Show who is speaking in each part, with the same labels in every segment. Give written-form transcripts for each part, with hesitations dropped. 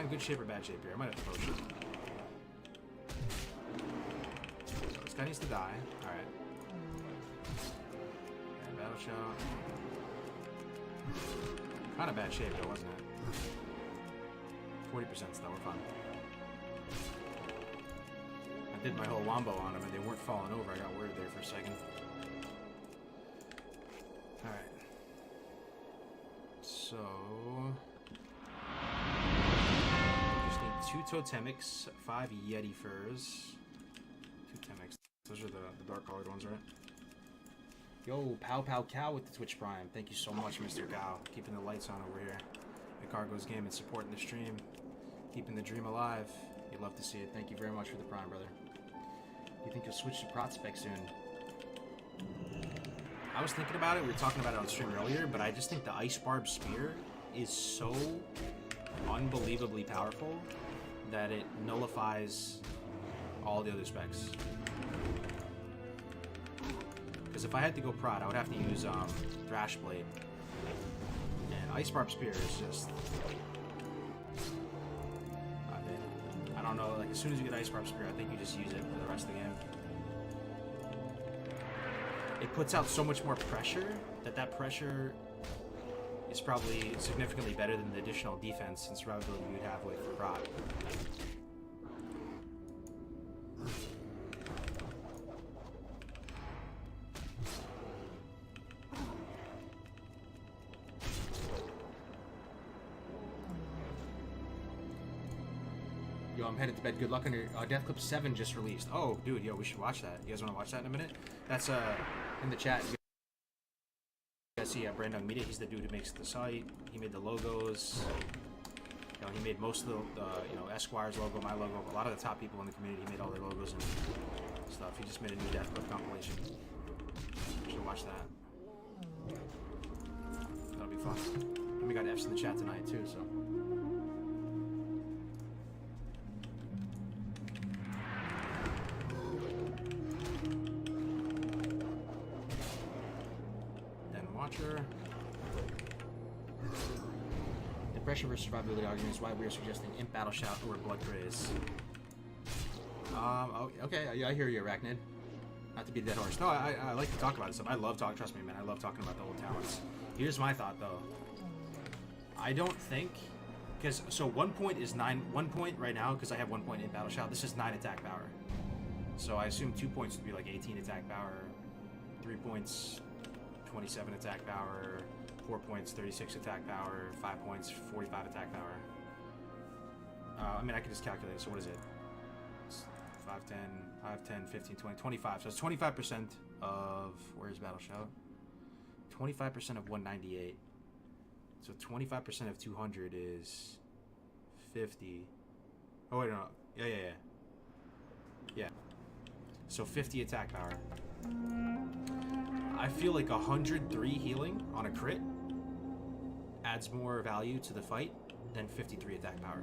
Speaker 1: in good shape or bad shape here? I might have to potion. So this guy needs to die. Alright. And battle shot. Kind of bad shape though, wasn't it? 40% still, we're fine. I did my whole wombo on them and they weren't falling over. I got worried there for a second. Alright. So... just need 2 totemics, 5 yeti furs. 2 totemics. Those are the dark colored ones, right? Yo, Pow Pow Cow with the Twitch Prime. Thank you so much, Mr. Cow. Keeping the lights on over here. The Cargo's game and supporting the stream. Keeping the dream alive. You'd love to see it. Thank you very much for the Prime, brother. You think you'll switch to Prot Spec soon? I was thinking about it. We were talking about it on stream earlier, but I just think the Ice Barb Spear is so unbelievably powerful that it nullifies all the other specs. Because if I had to go Prot, I would have to use Thrash Blade. And Ice Barb Spear is just... I don't know, like as soon as you get Ice Barb Spear, I think you just use it for the rest of the game. It puts out so much more pressure that pressure is probably significantly better than the additional defense and survivability you'd have with Prot. Yo, I'm headed to bed. Good luck on your Death Clip 7 just released. Oh, dude, yo, we should watch that. You guys want to watch that in a minute? That's in the chat. You guys see Brandon Media. He's the dude who makes the site. He made the logos. You know, he made most of the you know, Esquire's logo, my logo. A lot of the top people in the community. He made all their logos and stuff. He just made a new Death Clip compilation. You should watch that. That'll be fun. And we got F's in the chat tonight too, so. Depression versus survivability argument is why we are suggesting Imp Battle Shout or Blood Craze. Okay, I hear you, Arachnid. Not to be a dead horse. No, I like to talk about this stuff. I love talking, trust me, man, I love talking about the old talents. Here's my thought, though. I don't think, because, so 1 point is 9, 1 point right now, because I have 1 point in Battle Shout, this is 9 attack power. So I assume 2 points would be like 18 attack power, 3 points, 27 attack power, 4 points, 36 attack power, 5 points, 45 attack power. I mean, I could just calculate it. So what is it? It's 5, 10, 5, 10, 15, 20, 25. So it's 25% of... Where's Battle Shout? 25% of 198. So 25% of 200 is 50. Oh, wait, no. Yeah. So 50 attack power. I feel like 103 healing on a crit adds more value to the fight than 53 attack power.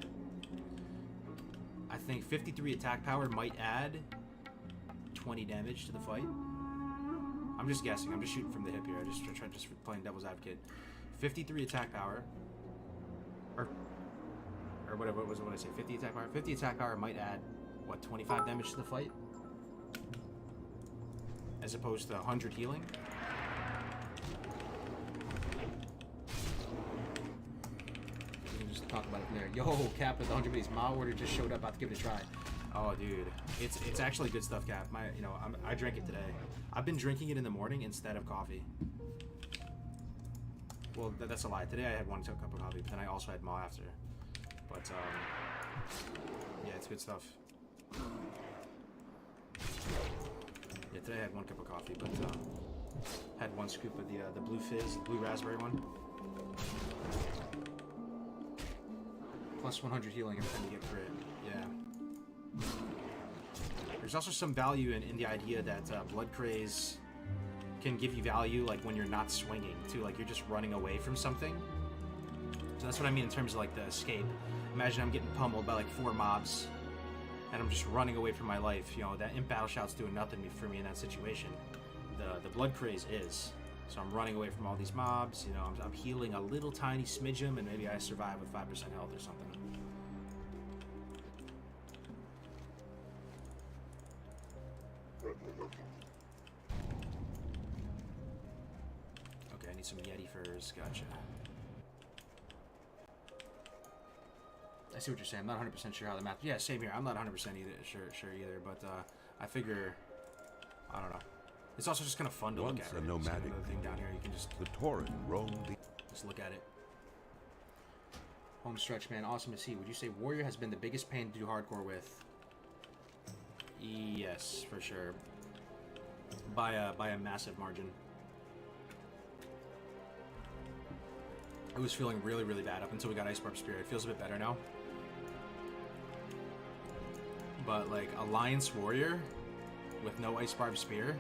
Speaker 1: I think 53 attack power might add 20 damage to the fight. I'm just guessing. I'm just shooting from the hip here. I just try playing devil's advocate. 53 attack power, or whatever. What did I say? 50 attack power. 50 attack power might add what, 25 damage to the fight, as opposed to 100 healing. Talk about it from there. Yo, Cap with the 100 base. My order just showed up. About to give it a try. Oh, dude, it's actually good stuff, Cap. I drank it today. I've been drinking it in the morning instead of coffee. Well, that's a lie. Today I had 1 cup of coffee, but then I also had Maw after. But yeah, it's good stuff. Yeah, today I had 1 cup of coffee, but had 1 scoop of the blue fizz, the blue raspberry one. Plus 100 healing every time you get crit. Yeah. There's also some value in the idea that Blood Craze can give you value like when you're not swinging too, like you're just running away from something. So that's what I mean in terms of like the escape. Imagine I'm getting pummeled by like 4 mobs and I'm just running away from my life. You know, that Imp Battle Shout's doing nothing for me in that situation. The Blood Craze is. So I'm running away from all these mobs, you know, I'm healing a little tiny smidgen, and maybe I survive with 5% health or something. need some Yeti furs. Gotcha. I see what you're saying. I'm not 100% sure how the math... Yeah, same here. I'm not 100% either, sure either, but I figure... I don't know. It's also just kind of fun to look at.
Speaker 2: Once a nomadic
Speaker 1: another thing down here. You can just...
Speaker 2: The tauren roamed the...
Speaker 1: Just look at it. Home stretch, man. Awesome to see. Would you say Warrior has been the biggest pain to do hardcore with? Yes, for sure. By a massive margin. I was feeling really, really bad up until we got Ice Barb Spear. It feels a bit better now. But, like, Alliance Warrior with no Ice Barb Spear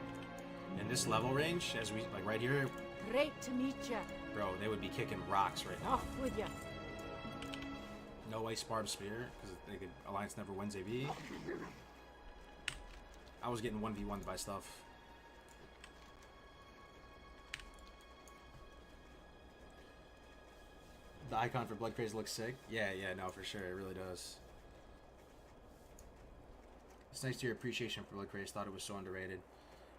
Speaker 1: in this level range, as we, like, right here...
Speaker 3: Great to meet ya.
Speaker 1: Bro, they would be kicking rocks right now.
Speaker 3: Off with ya.
Speaker 1: No Ice Barb Spear, because Alliance never wins AV. I was getting 1v1'd by stuff. The icon for Blood Craze looks sick. Yeah, no, for sure. It really does. It's nice to hear appreciation for Blood Craze. Thought it was so underrated.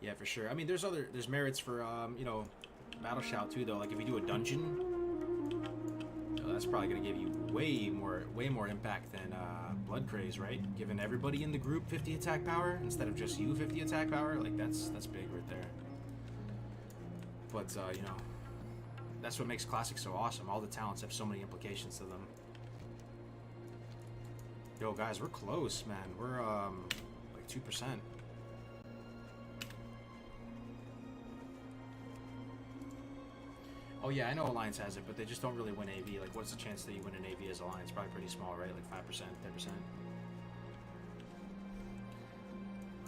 Speaker 1: Yeah, for sure. I mean, there's merits for, you know, Battle Shout too, though. Like, if you do a dungeon, that's probably going to give you way more impact than Blood Craze, right? Giving everybody in the group 50 attack power instead of just you 50 attack power. Like, that's big right there. But, you know, that's what makes Classic so awesome. All the talents have so many implications to them. Yo, guys, we're close, man. We're, like 2%. Oh, yeah, I know Alliance has it, but they just don't really win AV. Like, what's the chance that you win an AV as Alliance? Probably pretty small, right? Like 5%, 10%.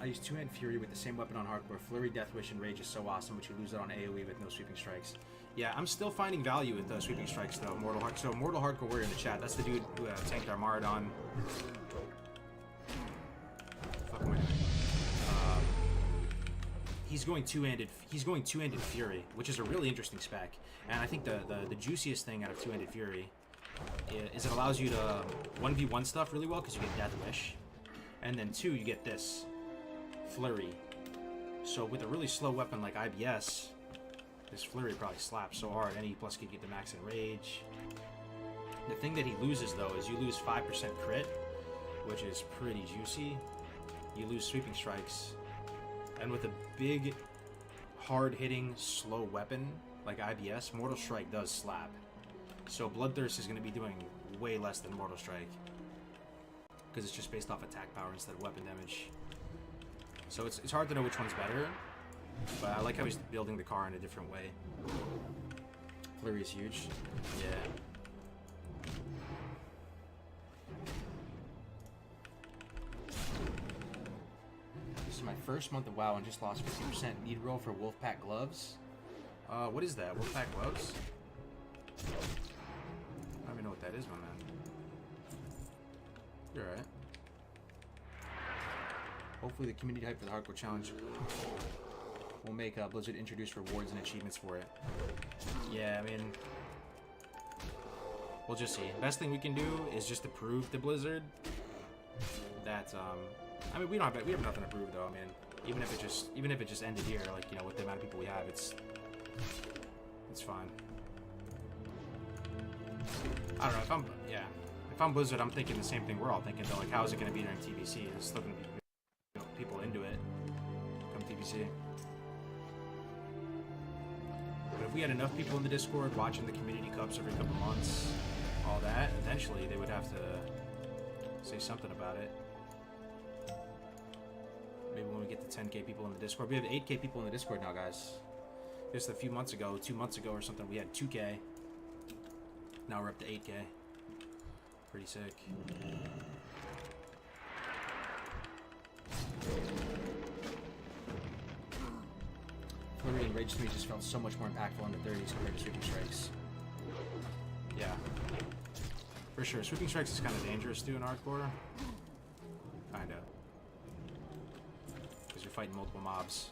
Speaker 1: I use two-hand Fury with the same weapon on hardcore. Flurry, Death Wish, and Rage is so awesome, but you lose it on AoE with no sweeping strikes. Yeah, I'm still finding value with the sweeping strikes, though. Mortal Hardcore Warrior in the chat. That's the dude who tanked our Maradon. Fuck am I doing? He's going two-handed Fury, which is a really interesting spec. And I think the juiciest thing out of two-handed Fury is it allows you to 1v1 stuff really well because you get Death Wish. And then 2, you get this Flurry. So with a really slow weapon like IBS, this Flurry probably slaps so hard. Any plus could get the max in Rage. The thing that he loses, though, is you lose 5% crit, which is pretty juicy. You lose sweeping strikes. And with a big, hard-hitting, slow weapon like IBS, Mortal Strike does slap. So Bloodthirst is going to be doing way less than Mortal Strike. Because it's just based off attack power instead of weapon damage. So it's hard to know which one's better. But I like how he's building the car in a different way. Flurry is huge. Yeah. This is my first month of WoW and just lost 50% need roll for Wolfpack gloves. What is that? Wolfpack gloves? I don't even know what that is, my man. You're alright. Hopefully the community hype for the hardcore challenge will make Blizzard introduce rewards and achievements for it. Yeah, I mean, we'll just see. Best thing we can do is just to prove to Blizzard that I mean, we have nothing to prove though. I mean, even if it just ended here, like, you know, with the amount of people we have, it's fine. I don't know if I'm Blizzard, I'm thinking the same thing we're all thinking though. Like, how is it going to be during TBC? There's still going to be, you know, people into it come TBC. But if we had enough people in the Discord watching the community cups every couple months, all that, eventually they would have to say something about it. Maybe when we get to 10k people in the Discord. We have 8k people in the Discord now, guys. Just a few months ago, 2 months ago or something, we had 2k. Now we're up to 8k. Pretty sick. Flurry and Rage to me just felt so much more impactful in the 30s compared to Sweeping Strikes. Yeah. For sure. Sweeping Strikes is kind of dangerous too in hardcore. Kinda. Because you're fighting multiple mobs.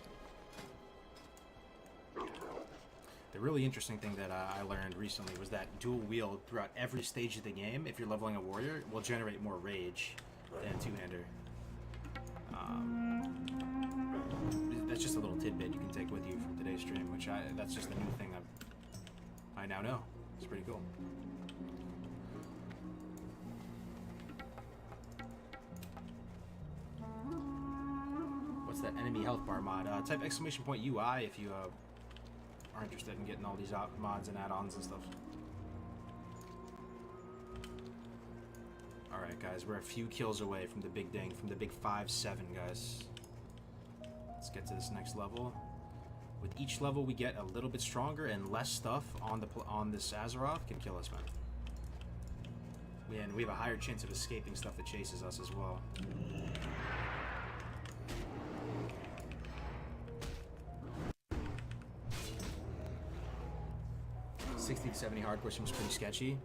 Speaker 1: The really interesting thing that I learned recently was that dual wield throughout every stage of the game, if you're leveling a warrior, will generate more rage than two-hander. That's just a little tidbit you can take with you from today's stream, which that's just a new thing I now know. It's pretty cool. What's that enemy health bar mod? Type exclamation point UI if you are interested in getting all these mods and add-ons and stuff. Alright guys, we're a few kills away from the big ding, from the big 5-7 guys. Let's get to this next level. With each level we get a little bit stronger and less stuff on this Azeroth can kill us, man. And we have a higher chance of escaping stuff that chases us as well. 60 to 70 hardcore seems pretty sketchy.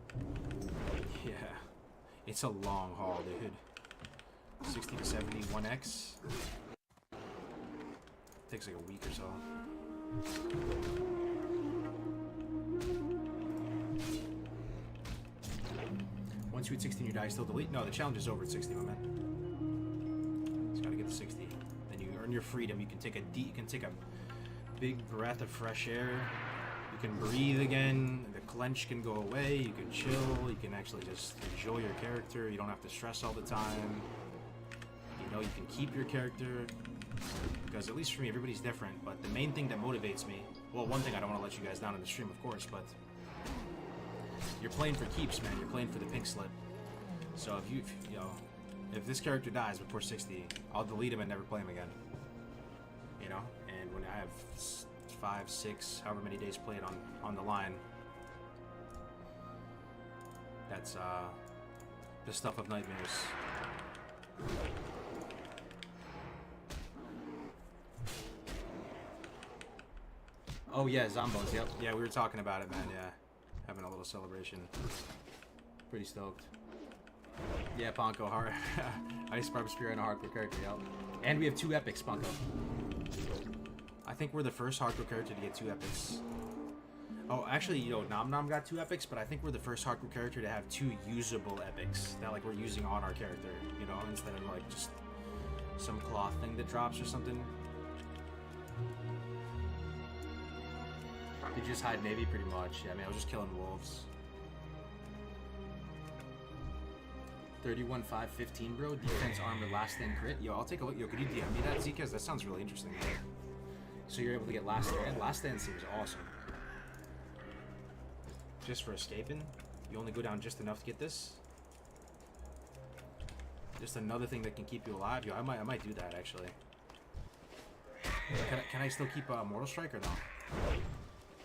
Speaker 1: Yeah. It's a long haul, dude. 60 to 70, 1x. Takes like a week or so. Once you hit 16, you die, still delete? No, the challenge is over at 60, my man. Just gotta get to 60. Then you earn your freedom. You can take a big breath of fresh air. You can breathe again. The clench can go away. You can chill. You can actually just enjoy your character. You don't have to stress all the time. You know you can keep your character. Because at least for me, everybody's different. But the main thing that motivates me, well, one thing I don't want to let you guys down in the stream, of course, but you're playing for keeps, man. You're playing for the pink slip. So if this character dies before 60, I'll delete him and never play him again. You know, and when I have 5, 6, however many days played on the line, that's the stuff of nightmares. Oh yeah, Zombos, yep. Yeah, we were talking about it, man, yeah. Having a little celebration. Pretty stoked. Yeah, Ponko, hard. Ice Barb Spear and a hardcore character, yep. And we have 2 epics, Ponko. I think we're the first hardcore character to get 2 epics. Oh, actually, Nom Nom got 2 epics, but I think we're the first hardcore character to have 2 usable epics that like we're using on our character, instead of like just some cloth thing that drops or something. Did you just hide Navy pretty much? Yeah, I mean, I was just killing wolves. 31, 5, 15, bro. Defense, armor, last stand crit. Yo, I'll take a look. Yo, could you DM me that, Zcas? That sounds really interesting, man. So you're able to get last stand. Last stand seems awesome. Just for escaping, you only go down just enough to get this. Just another thing that can keep you alive. Yo, I might do that actually. Can I still keep Mortal Strike or no?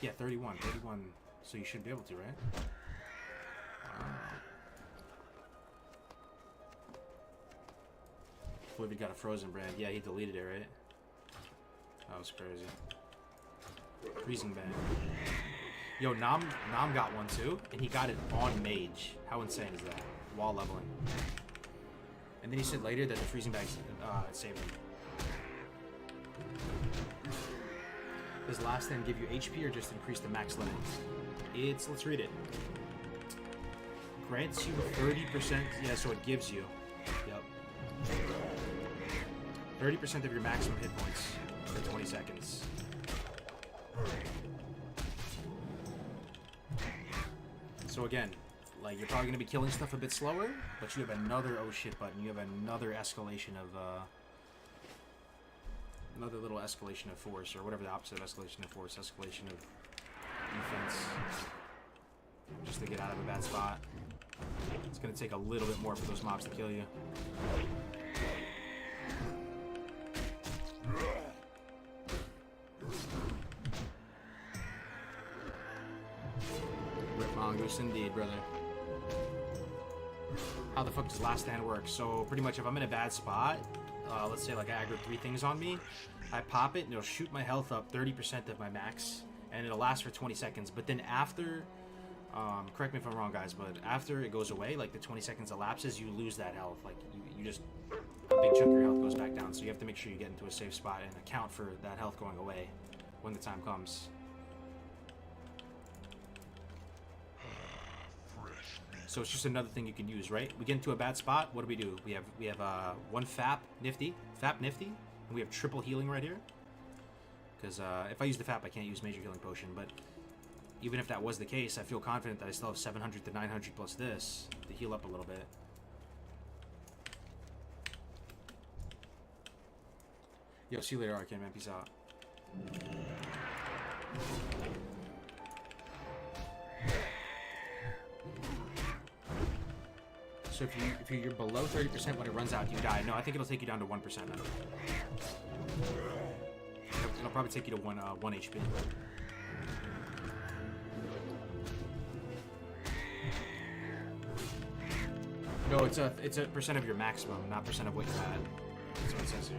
Speaker 1: Yeah, 31. So you should be able to, right? Floyd got a frozen brand. Yeah, he deleted it, right? That was crazy. Freezing band. Yo, Nom got one too, and he got it on Mage. How insane is that? While leveling. And then he said later that the freezing bag saved him. Does last stand give you HP or just increase the max limit? Let's read it. Grants you 30%, yeah, so it gives you, yep. 30% of your maximum hit points for 20 seconds. So again, like you're probably gonna be killing stuff a bit slower, but you have another oh shit button. You have another escalation of another little escalation of force, or whatever the opposite of escalation of force, escalation of defense, just to get out of a bad spot. It's gonna take a little bit more for those mobs to kill you. Rip Mongoose indeed, brother. How the fuck does last stand work? So pretty much if I'm in a bad spot, let's say like I aggro 3 things on me, I pop it and it'll shoot my health up 30% of my max, and it'll last for 20 seconds. But then after, correct me if I'm wrong, guys, but after it goes away, like the 20 seconds elapses, you lose that health. Like you just, a big chunk of your health goes back down. So you have to make sure you get into a safe spot and account for that health going away when the time comes. So it's just another thing you can use, right? We get into a bad spot. What do? We have 1 FAP Nifty, and we have triple healing right here. Because if I use the FAP, I can't use major healing potion. But even if that was the case, I feel confident that I still have 700 to 900 plus this to heal up a little bit. Yo, see you later, Arcane, man. Peace out. So if you're below 30% when it runs out, you die. No, I think it'll take you down to 1% now. It'll probably take you to 1 HP. No, it's a percent of your maximum, not percent of what you're at. That's what it says here.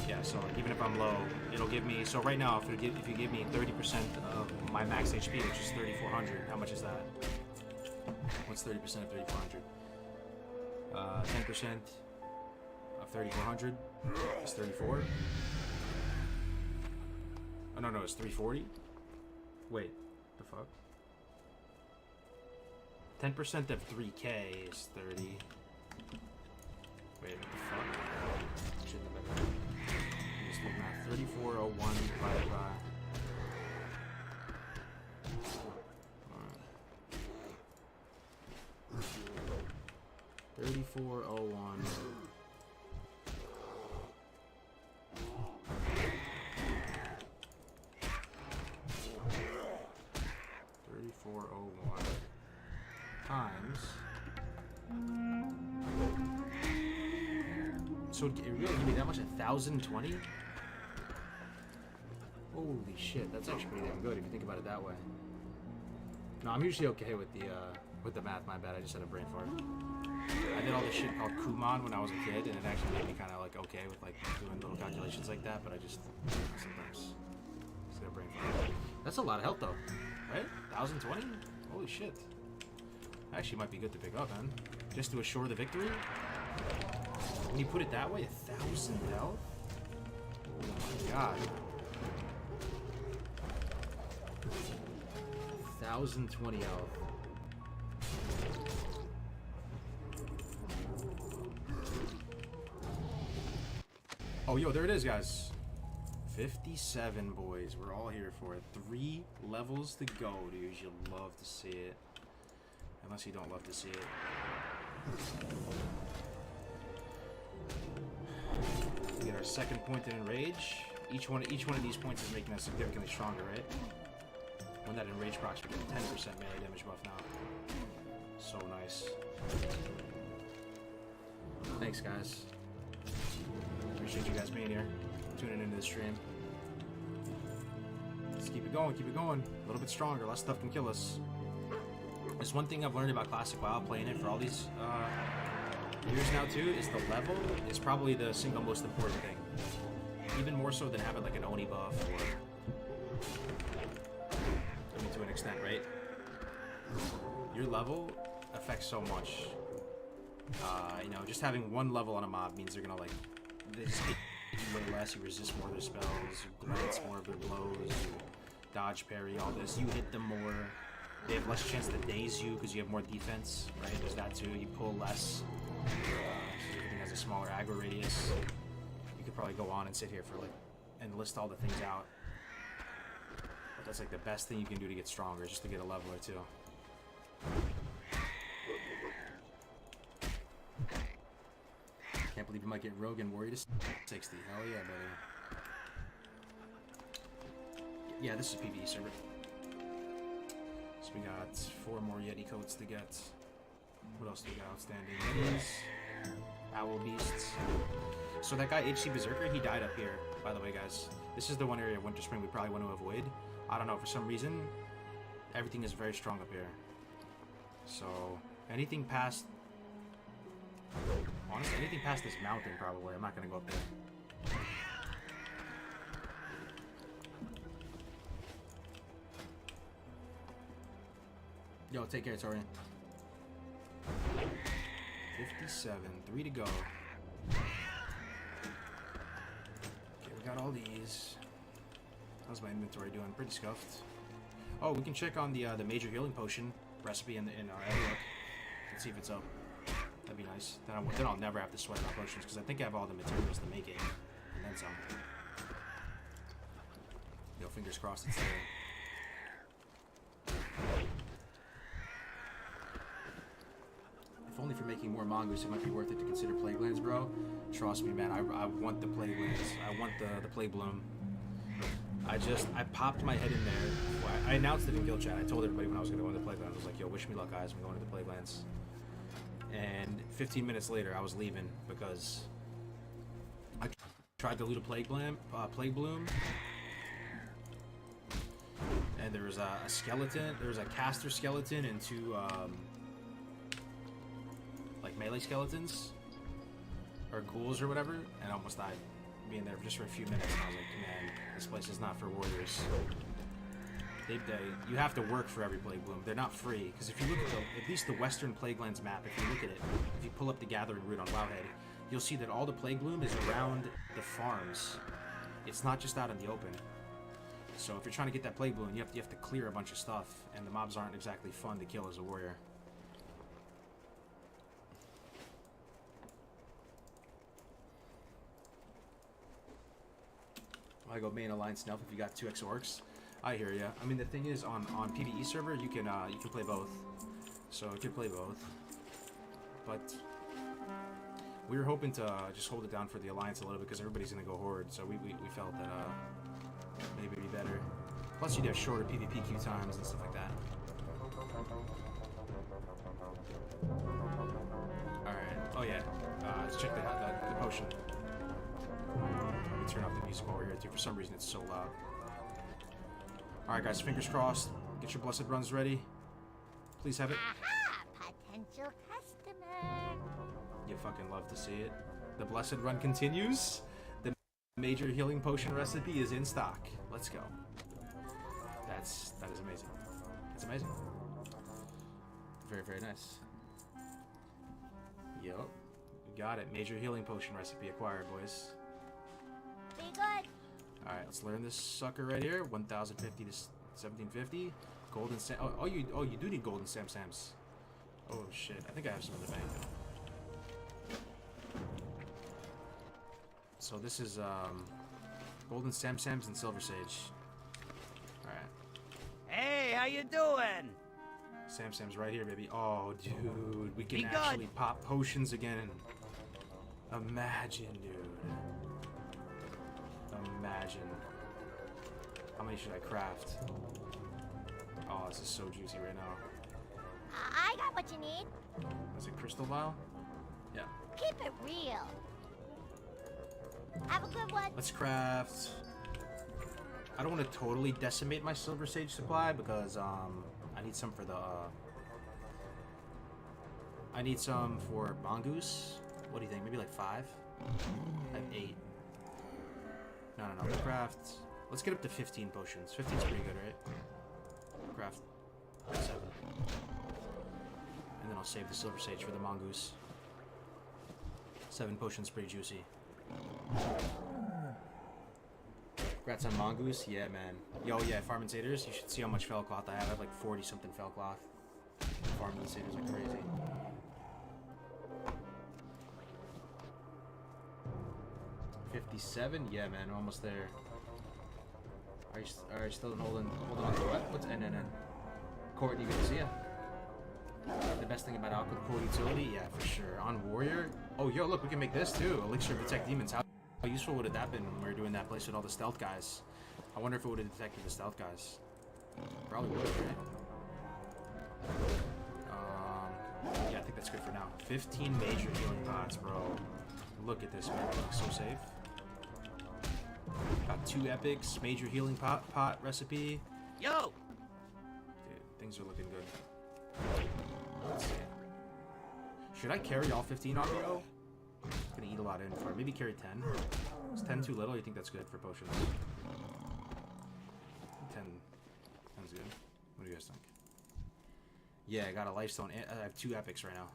Speaker 1: Yeah, so even if I'm low, it'll give me. So right now, if you give me 30% of my max HP, which is 3,400, how much is that? What's 30% of 3,400? 10% of 3,400 is 34. Oh no, it's 340. Wait, the fuck? 10% of 3K is 30. Wait, what the fuck? Shouldn't have been. Just do math. 3401 divided by. 3401. 3401 times. So it really give me that much? 1,020? Holy shit, that's actually pretty damn good if you think about it that way. No, I'm usually okay with the math. My bad, I just had a brain fart. I did all this shit called Kumon when I was a kid, and it actually made me kind of like okay with like doing little calculations like that. But I just sometimes just get a brain fart. That's a lot of health though, right? 1,020? Holy shit! Actually, might be good to pick up, man. Just to assure the victory. When you put it that way, 1,000 health. Oh my god. 1,020 health. Oh, yo, there it is, guys. 57, boys. We're all here for it. 3 levels to go, dude. You'll love to see it. Unless you don't love to see it. We get our second point in Enrage. Each one of these points is making us significantly stronger, right? When that Enrage procs, we get 10% melee damage buff now. So nice. Thanks, guys. Appreciate you guys being here, tuning into the stream. Let's keep it going, keep it going. A little bit stronger, less stuff can kill us. There's one thing I've learned about Classic WoW, playing it for all these years now too, is the level is probably the single most important thing. Even more so than having like an Oni buff or... I mean, to an extent, right? Your level affects so much. You know, just having one level on a mob means they're gonna like... They just hit you way less, you resist more of their spells, you glance more of their blows, you dodge parry, all this. You hit them more. They have less chance to daze you because you have more defense, right? There's that too. You pull less. Everything has a smaller aggro radius. You could probably go on and sit here for like and list all the things out. But that's like the best thing you can do to get stronger, just to get a level or two. Can't believe you might get Rogue and Warrior to 60. Hell yeah, buddy. Yeah, this is PvE server. So we got 4 more Yeti coats to get. What else do we got outstanding? Yetis, Owl Beasts. So that guy HC Berserker, he died up here, by the way, guys. This is the one area of Winter Spring we probably want to avoid. I don't know, for some reason, everything is very strong up here. So, anything past... Honestly, anything past this mountain, probably. I'm not going to go up there. Yo, take care, tauren. 57, 3 to go. Okay, we got all these. How's my inventory doing? Pretty scuffed. Oh, we can check on the major healing potion recipe in our area. Let's see if it's up. That'd be nice. Then I'll never have to sweat out potions because I think I have all the materials to make it, and then some. Yo, fingers crossed it's there. for making more mongoose, it might be worth it to consider plague lands, bro. Trust me, man. I want the plague lands. I want the plague bloom. I popped my head in there. Well, I announced it in guild chat. I told everybody when I was going to go into plague lands. I was like, yo, wish me luck, guys. I'm going to the plague lands. And 15 minutes later, I was leaving because I tried to loot a plague bloom. And there was a skeleton. There was a caster skeleton and two like melee skeletons or ghouls or whatever, and I almost died being there just for a few minutes. And I was like, man, this place is not for warriors. You have to work for every plague bloom. They're not free, because if you look at least the Western Plaguelands map, if you look at it, if you pull up the Gathering Route on Wowhead, you'll see that all the plague bloom is around the farms. It's not just out in the open. So if you're trying to get that plague bloom, you have to clear a bunch of stuff, and the mobs aren't exactly fun to kill as a warrior. I go main alliance stealth if you got 2x orcs. I hear ya. I mean, the thing is, on PvE server, you can play both. So you can play both. But we were hoping to just hold it down for the alliance a little bit because everybody's gonna go horde. So we felt that maybe it'd be better. Plus, you'd have shorter PvP queue times and stuff like that. All right. Oh yeah. Let's check the potion. Let me turn off the music while we're here too. For some reason, it's so loud. Alright guys, fingers crossed. Get your blessed runs ready. Please have it.
Speaker 2: Aha! Potential customer.
Speaker 1: You fucking love to see it. The blessed run continues. The major healing potion recipe is in stock. Let's go. That is amazing. It's amazing. Very, very nice. Yup. Got it. Major healing potion recipe acquired, boys.
Speaker 2: Be good.
Speaker 1: Alright, let's learn this sucker right here. 1050 to 1750. Golden Sam. Oh, you do need golden Sam Sams. Oh shit, I think I have some in the bank. So this is golden Sam Sams and Silver Sage. Alright.
Speaker 3: Hey, how you doing?
Speaker 1: Sam Sam's right here, baby. Oh, dude, we can actually pop potions again. Imagine, dude. Imagine. How many should I craft? Oh, this is so juicy right now.
Speaker 2: I got what you need.
Speaker 1: Is it crystal vial? Yeah.
Speaker 2: Keep it real. Have a good one.
Speaker 1: Let's craft. I don't want to totally decimate my silver sage supply because I need some for the I need some for mongoose. What do you think? Maybe like 5? I have 8. No. We'll craft. Let's get up to 15 potions. 15's pretty good, right? Craft 7. And then I'll save the silver sage for the mongoose. 7 potions, pretty juicy. Congrats on mongoose. Yeah, man. Yo, yeah, farming satyrs. You should see how much fell cloth I have. I have like 40 something fell cloth. Farming the satyrs like crazy. $57? Yeah, man, almost there. Are you still holding on to what? What's NNN? Courtney, good to see ya. The best thing about Alchemy Core utility? Yeah, for sure. On Warrior? Oh, yo, look, we can make this too. Elixir of Detect Demons. How useful would have that been when we were doing that place with all the stealth guys? I wonder if it would have detected the stealth guys. Probably would have, right? Yeah, I think that's good for now. 15 major healing pots, bro. Look at this, man. It looks so safe. Got 2 epics, major healing pot recipe.
Speaker 3: Yo!
Speaker 1: Dude, things are looking good. Let's see. Should I carry all 15 on me, though? I'm gonna eat a lot of info. Maybe carry 10. Is 10 too little? Or you think that's good for potions? 10's good. What do you guys think? Yeah, I got a lifestone. I have 2 epics right now.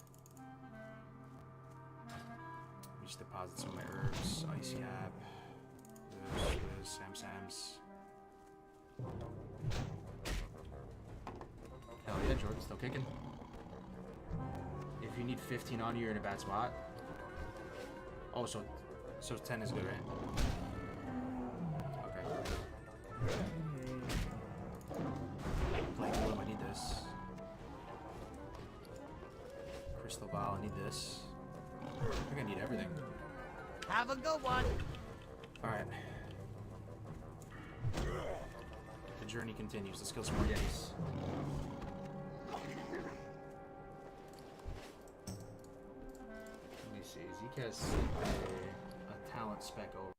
Speaker 1: Let me just deposit some of my herbs. Icy app. This, Sam's. Hell yeah, Jordan's still kicking. If you need 15 on you, you're in a bad spot. Oh, so 10 is good, right? Okay. Playing Bloom, I need this. Crystal vial, I need this. I think I need everything.
Speaker 3: Have a good one.
Speaker 1: Alright. The journey continues. Let's kill some more Yetis. Let me see. Zeke has a talent spec over.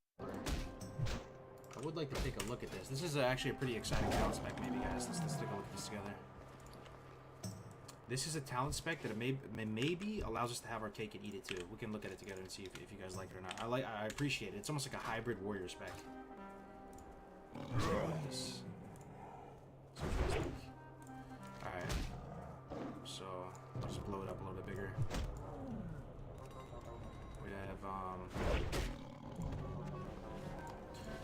Speaker 1: I would like to take a look at this. This is actually a pretty exciting talent spec, maybe, guys. Let's take a look at this together. This is a talent spec that maybe allows us to have our cake and eat it too. We can look at it together and see if you guys like it or not. I appreciate it. It's almost like a hybrid warrior spec. This. Alright. So I'll just blow it up a little bit bigger. We have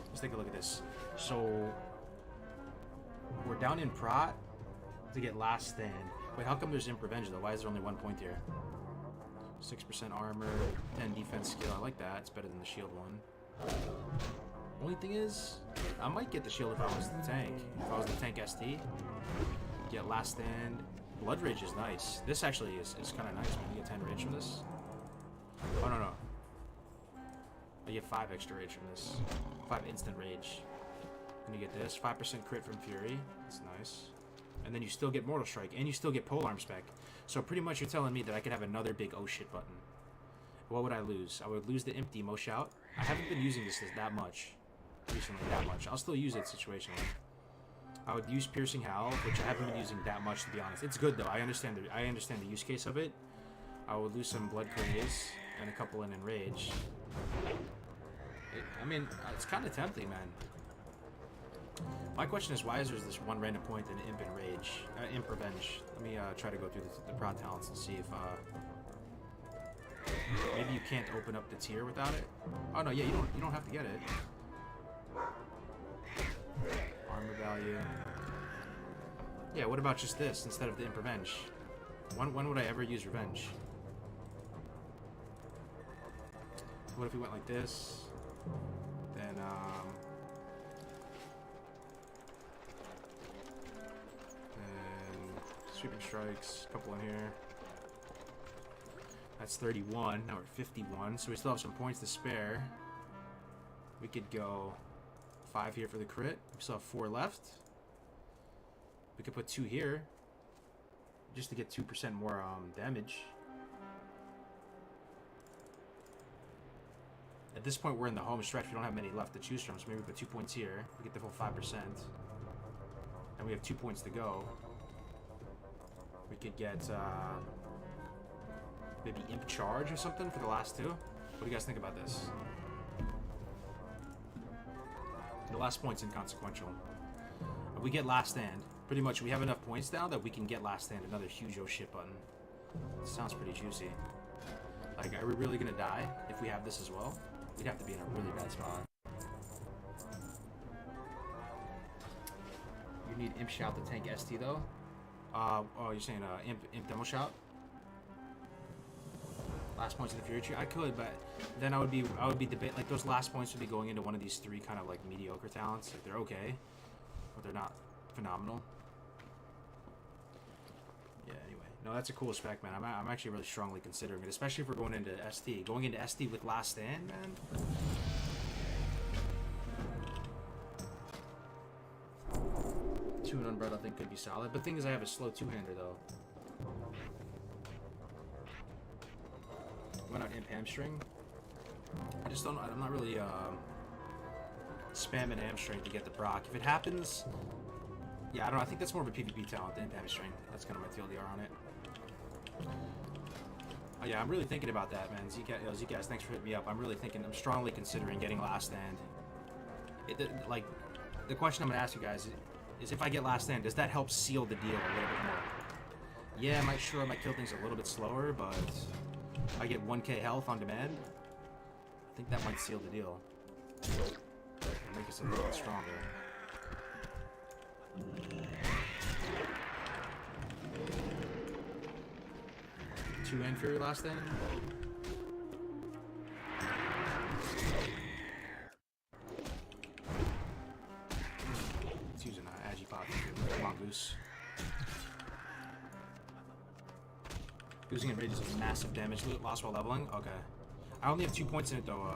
Speaker 1: let's take a look at this. So we're down in Prot to get last stand. Wait, how come there's Imp Revenge though? Why is there only 1 point here? 6% armor, 10 defense skill. I like that. It's better than the shield one. Only thing is, I might get the shield if I was the tank. If I was the tank ST. Get last stand. Blood Rage is nice. This actually is kind of nice, man. You get 10 rage from this. Oh, no. I get 5 extra rage from this. 5 instant rage. And you get this. 5% crit from Fury. That's nice. And then you still get Mortal Strike, and you still get Polearm spec. So pretty much you're telling me that I could have another big oh shit button. What would I lose? I would lose the Imp Demo Shout. I haven't been using this that much. Recently, that much. I'll still use it situationally. I would use Piercing Howl, which I haven't been using that much, to be honest. It's good, though. I understand the use case of it. I would lose some Blood Craze, and a couple in Enrage. I mean, it's kind of tempting, man. My question is, why is there this one random point in Imp and Rage? Imp Revenge. Let me try to go through the Prod talents and see if maybe you can't open up the tier without it. Oh no, yeah, you don't have to get it. Armor value. Yeah, what about just this instead of the Imp Revenge? When would I ever use Revenge? What if we went like this? Then Sweeping Strikes, a couple in here. That's 31. Now we're 51, so we still have some points to spare. We could go 5 here for the crit. We still have 4 left. We could put 2 here, just to get 2% more damage. At this point, we're in the home stretch. We don't have many left to choose from, so maybe we put 2 points here. We get the full 5%. And we have 2 points to go. We could get maybe Imp Charge or something for the last 2. What do you guys think about this? The last point's inconsequential. If we get last stand, pretty much we have enough points now that we can get last stand, another huge oh shit button. Sounds pretty juicy. Like, are we really gonna die if we have this as well? We'd have to be in a really bad spot. You need Imp Shout to tank ST though? Oh, you're saying Imp Demo Shout? Last points in the Fury Tree? I could, but then I would be debate, like those last points would be going into one of these 3 kind of like mediocre talents. If they're okay, but they're not phenomenal. Yeah, anyway. No, that's a cool spec, man. I'm actually really strongly considering it, especially if we're going into ST. Going into ST with last stand, man. Two and Umbrella I think could be solid, but the thing is I have a slow 2-hander though. Why not Imp Hamstring? I just don't know. I'm not really spamming Hamstring to get the proc. If it happens, yeah, I don't know. I think that's more of a PvP talent than Imp Hamstring. That's kind of my TLDR on it. Oh, yeah, I'm really thinking about that, man. Zcash, thanks for hitting me up. I'm strongly considering getting last stand. Like, the question I'm gonna ask you guys is if I get last stand, does that help seal the deal a little bit more? Yeah, I might kill things a little bit slower, but I get 1k health on demand. I think that might seal the deal. And make us a little bit stronger. Two and Fury last then. It's using an Agipop Mongoose. Losing in rage is massive damage loss while leveling. Okay. I only have 2 points in it though.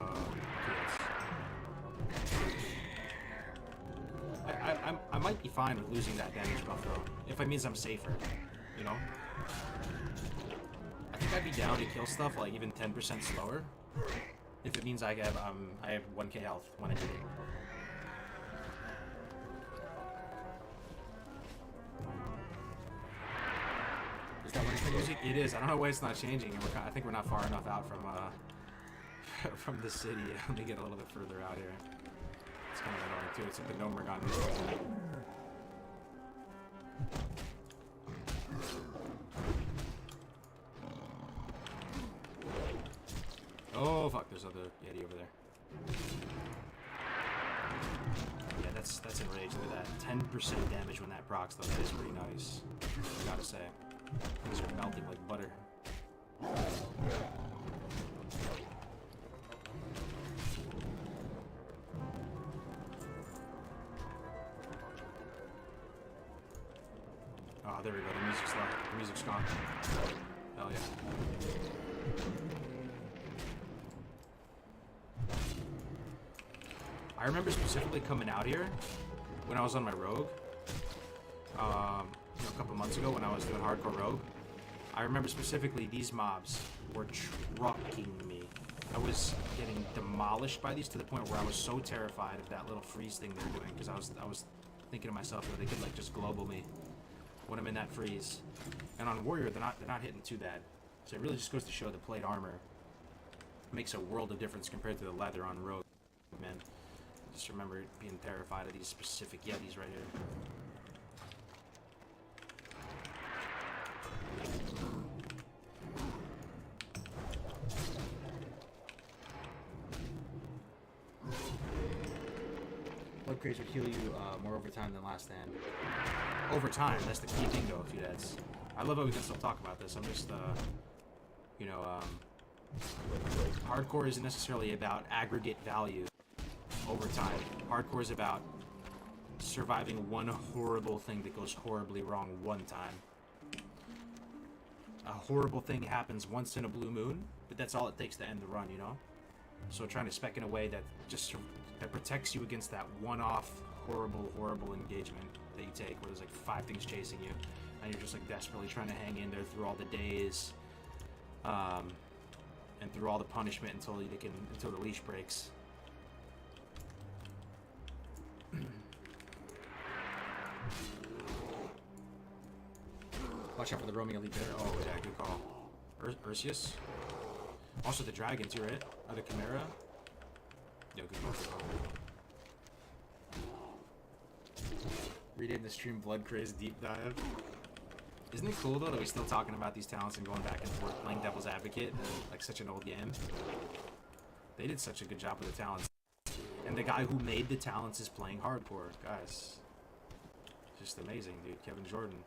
Speaker 1: I might be fine with losing that damage buff though, if it means I'm safer, you know? I think I'd be down to kill stuff like even 10% slower, if it means I have 1k health when I do it. Is that what it's music? It is. I don't know why it's not changing. And I think we're not far enough out from from the city. Let me get a little bit further out here. It's kind of annoying too. It's like the Nomergon music. Oh fuck! There's other Yeti over there. Yeah, that's enraged. Look at that. 10% damage when that procs though. That is pretty nice. I gotta say. These are melting like butter. Oh, there we go. The music's loud. The music's gone. Hell yeah. I remember specifically coming out here when I was on my rogue. You know, a couple months ago when I was doing hardcore rogue. I remember specifically these mobs were trucking me. I was getting demolished by these to the point where I was so terrified of that little freeze thing they're doing because I was thinking to myself that they could like just global me when I'm in that freeze. And on warrior they're not hitting too bad. So it really just goes to show the plate armor makes a world of difference compared to the leather on rogue. Man, I just remember being terrified of these specific Yetis right here. Blood Craze would heal you more over time than last stand. Over time, that's the key thing though, dudettes. I love how we can still talk about this. I'm just, you know, hardcore isn't necessarily about aggregate value over time. Hardcore is about surviving one horrible thing that goes horribly wrong one time. A horrible thing happens once in a blue moon, but that's all it takes to end the run, you know? So trying to spec in a way that just that protects you against that one-off horrible engagement that you take, where there's like 5 things chasing you, and you're just like desperately trying to hang in there through all the days, and through all the punishment until the leash breaks. Watch out for the roaming elite there. Oh yeah, good call. Ursius. Also the dragon too, right? Or the Chimera. Yeah, good call. Rename the stream Blood Craze Deep Dive. Isn't it cool though that we're still talking about these talents and going back and forth playing Devil's Advocate and like such an old game? They did such a good job with the talents. And the guy who made the talents is playing hardcore, guys. Just amazing, dude. Kevin Jordan.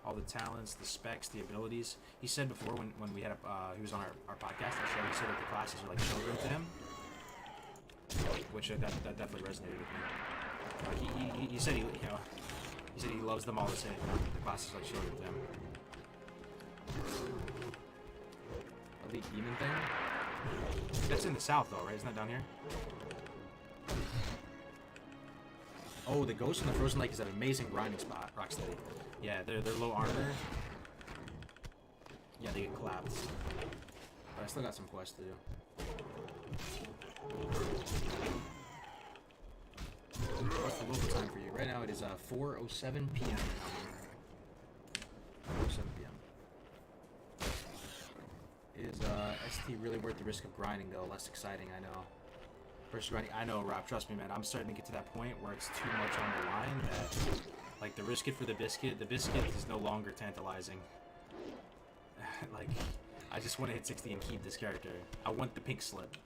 Speaker 1: All the talents, the specs, the abilities. He said before when we had he was on our podcast, he said that the classes are like children to him. Which that definitely resonated with me. He said he said he loves them all the same. The classes are like children to him. Elite demon thing? That's in the south though, right? Isn't that down here? Oh, the ghost in the frozen lake is an amazing grinding spot, Rocksteady. Yeah, they're low armor. Yeah, they get clapped. But I still got some quests to do. What's the local time for you? Right now it is 4:07 p.m. 4:07 p.m. Is ST really worth the risk of grinding though? Less exciting, I know. Versus grinding, I know, Rob. Trust me, man. I'm starting to get to that point where it's too much on the line that, like, the risk it for the biscuit is no longer tantalizing. Like, I just want to hit 60 and keep this character. I want the pink slip.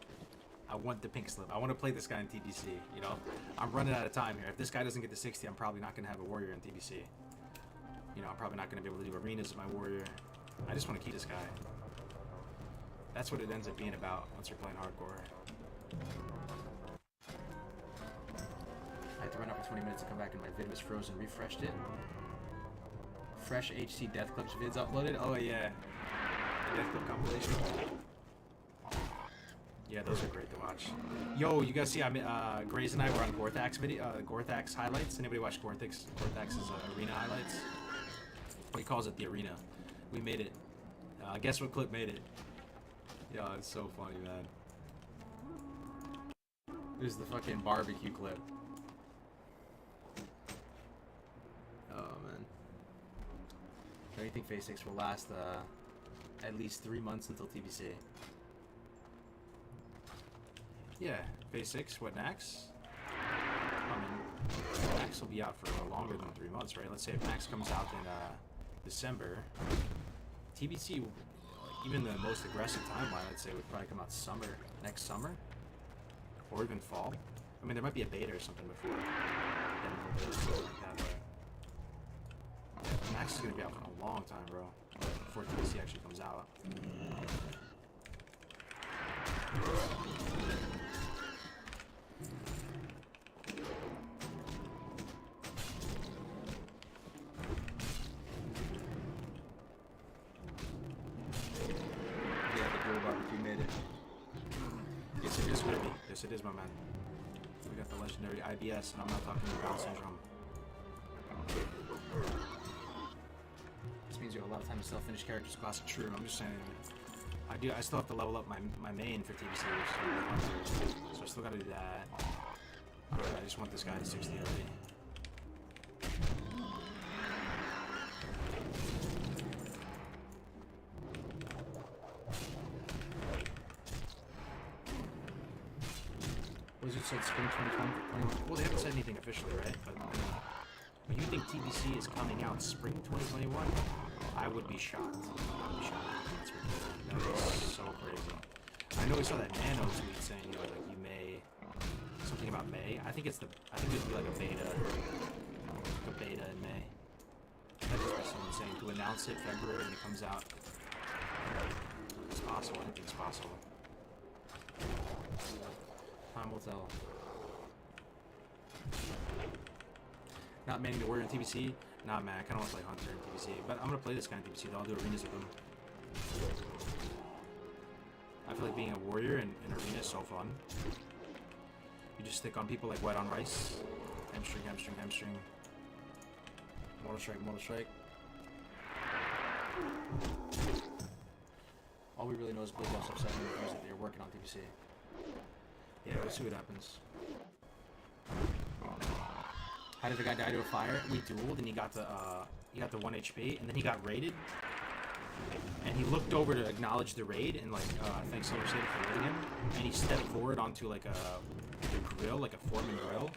Speaker 1: I want the pink slip. I want to play this guy in TBC, you know? I'm running out of time here. If this guy doesn't get to 60, I'm probably not going to have a warrior in TBC. You know, I'm probably not going to be able to do arenas with my warrior. I just want to keep this guy. That's what it ends up being about once you're playing hardcore. I had to run out for 20 minutes to come back and my vid was frozen. Refreshed it. Fresh HC Death Clips vids uploaded. Oh yeah. Death Clip compilation. Yeah, those are great to watch. Yo, you guys see, Grace and I were on Gorthax video, Gorthax highlights. Anybody watch Gorthax's arena highlights? He calls it the arena. We made it. Guess what clip made it? Yeah, it's so funny, man. This is the fucking barbecue clip. Oh, man. Do you think Phase 6 will last at least 3 months until TBC? Yeah, Phase 6, what next? I mean, Max will be out for longer than 3 months, right? Let's say if Max comes out in December, TBC, even the most aggressive timeline, I'd say, would probably come out next summer, or even fall. I mean, there might be a beta or something before. But Max is gonna be out for a long time, bro, before TBC actually comes out. Yes, it is, my man. We got the legendary IBS, and I'm not talking about syndrome. This means you have a lot of time to still finish characters class. True, I'm just saying. I still have to level up my main for TBC, which is so I still gotta do that. Alright, I just want this guy to 60 already. Blizzard said spring 2021. Well, they haven't said anything officially, right? But when you think TBC is coming out spring 2021, I would be shocked. I would be shocked. That's ridiculous. That is so crazy. I know we saw that Nano tweet saying, you know, like you may something about May. I think it'd be like a beta in May. That'd just be so insane to announce it February and it comes out. It's possible. Anything's possible. Time will tell. Not manning the warrior in TBC? Nah, man, I kind of want to play Hunter in TBC. But I'm going to play this guy in TBC, though. I'll do arenas with him. I feel like being a warrior in arena is so fun. You just stick on people like wet on rice. Hamstring, hamstring, hamstring. Mortal strike, mortal strike. All we really know is Blue Buff's upset with that they're working on TBC. Yeah, we'll see what happens. How did the guy die to a fire? We dueled and he got the 1 HP and then he got raided. And he looked over to acknowledge the raid and like thanks Silver State for raiding him. And he stepped forward onto like a grill, like a Foreman grill.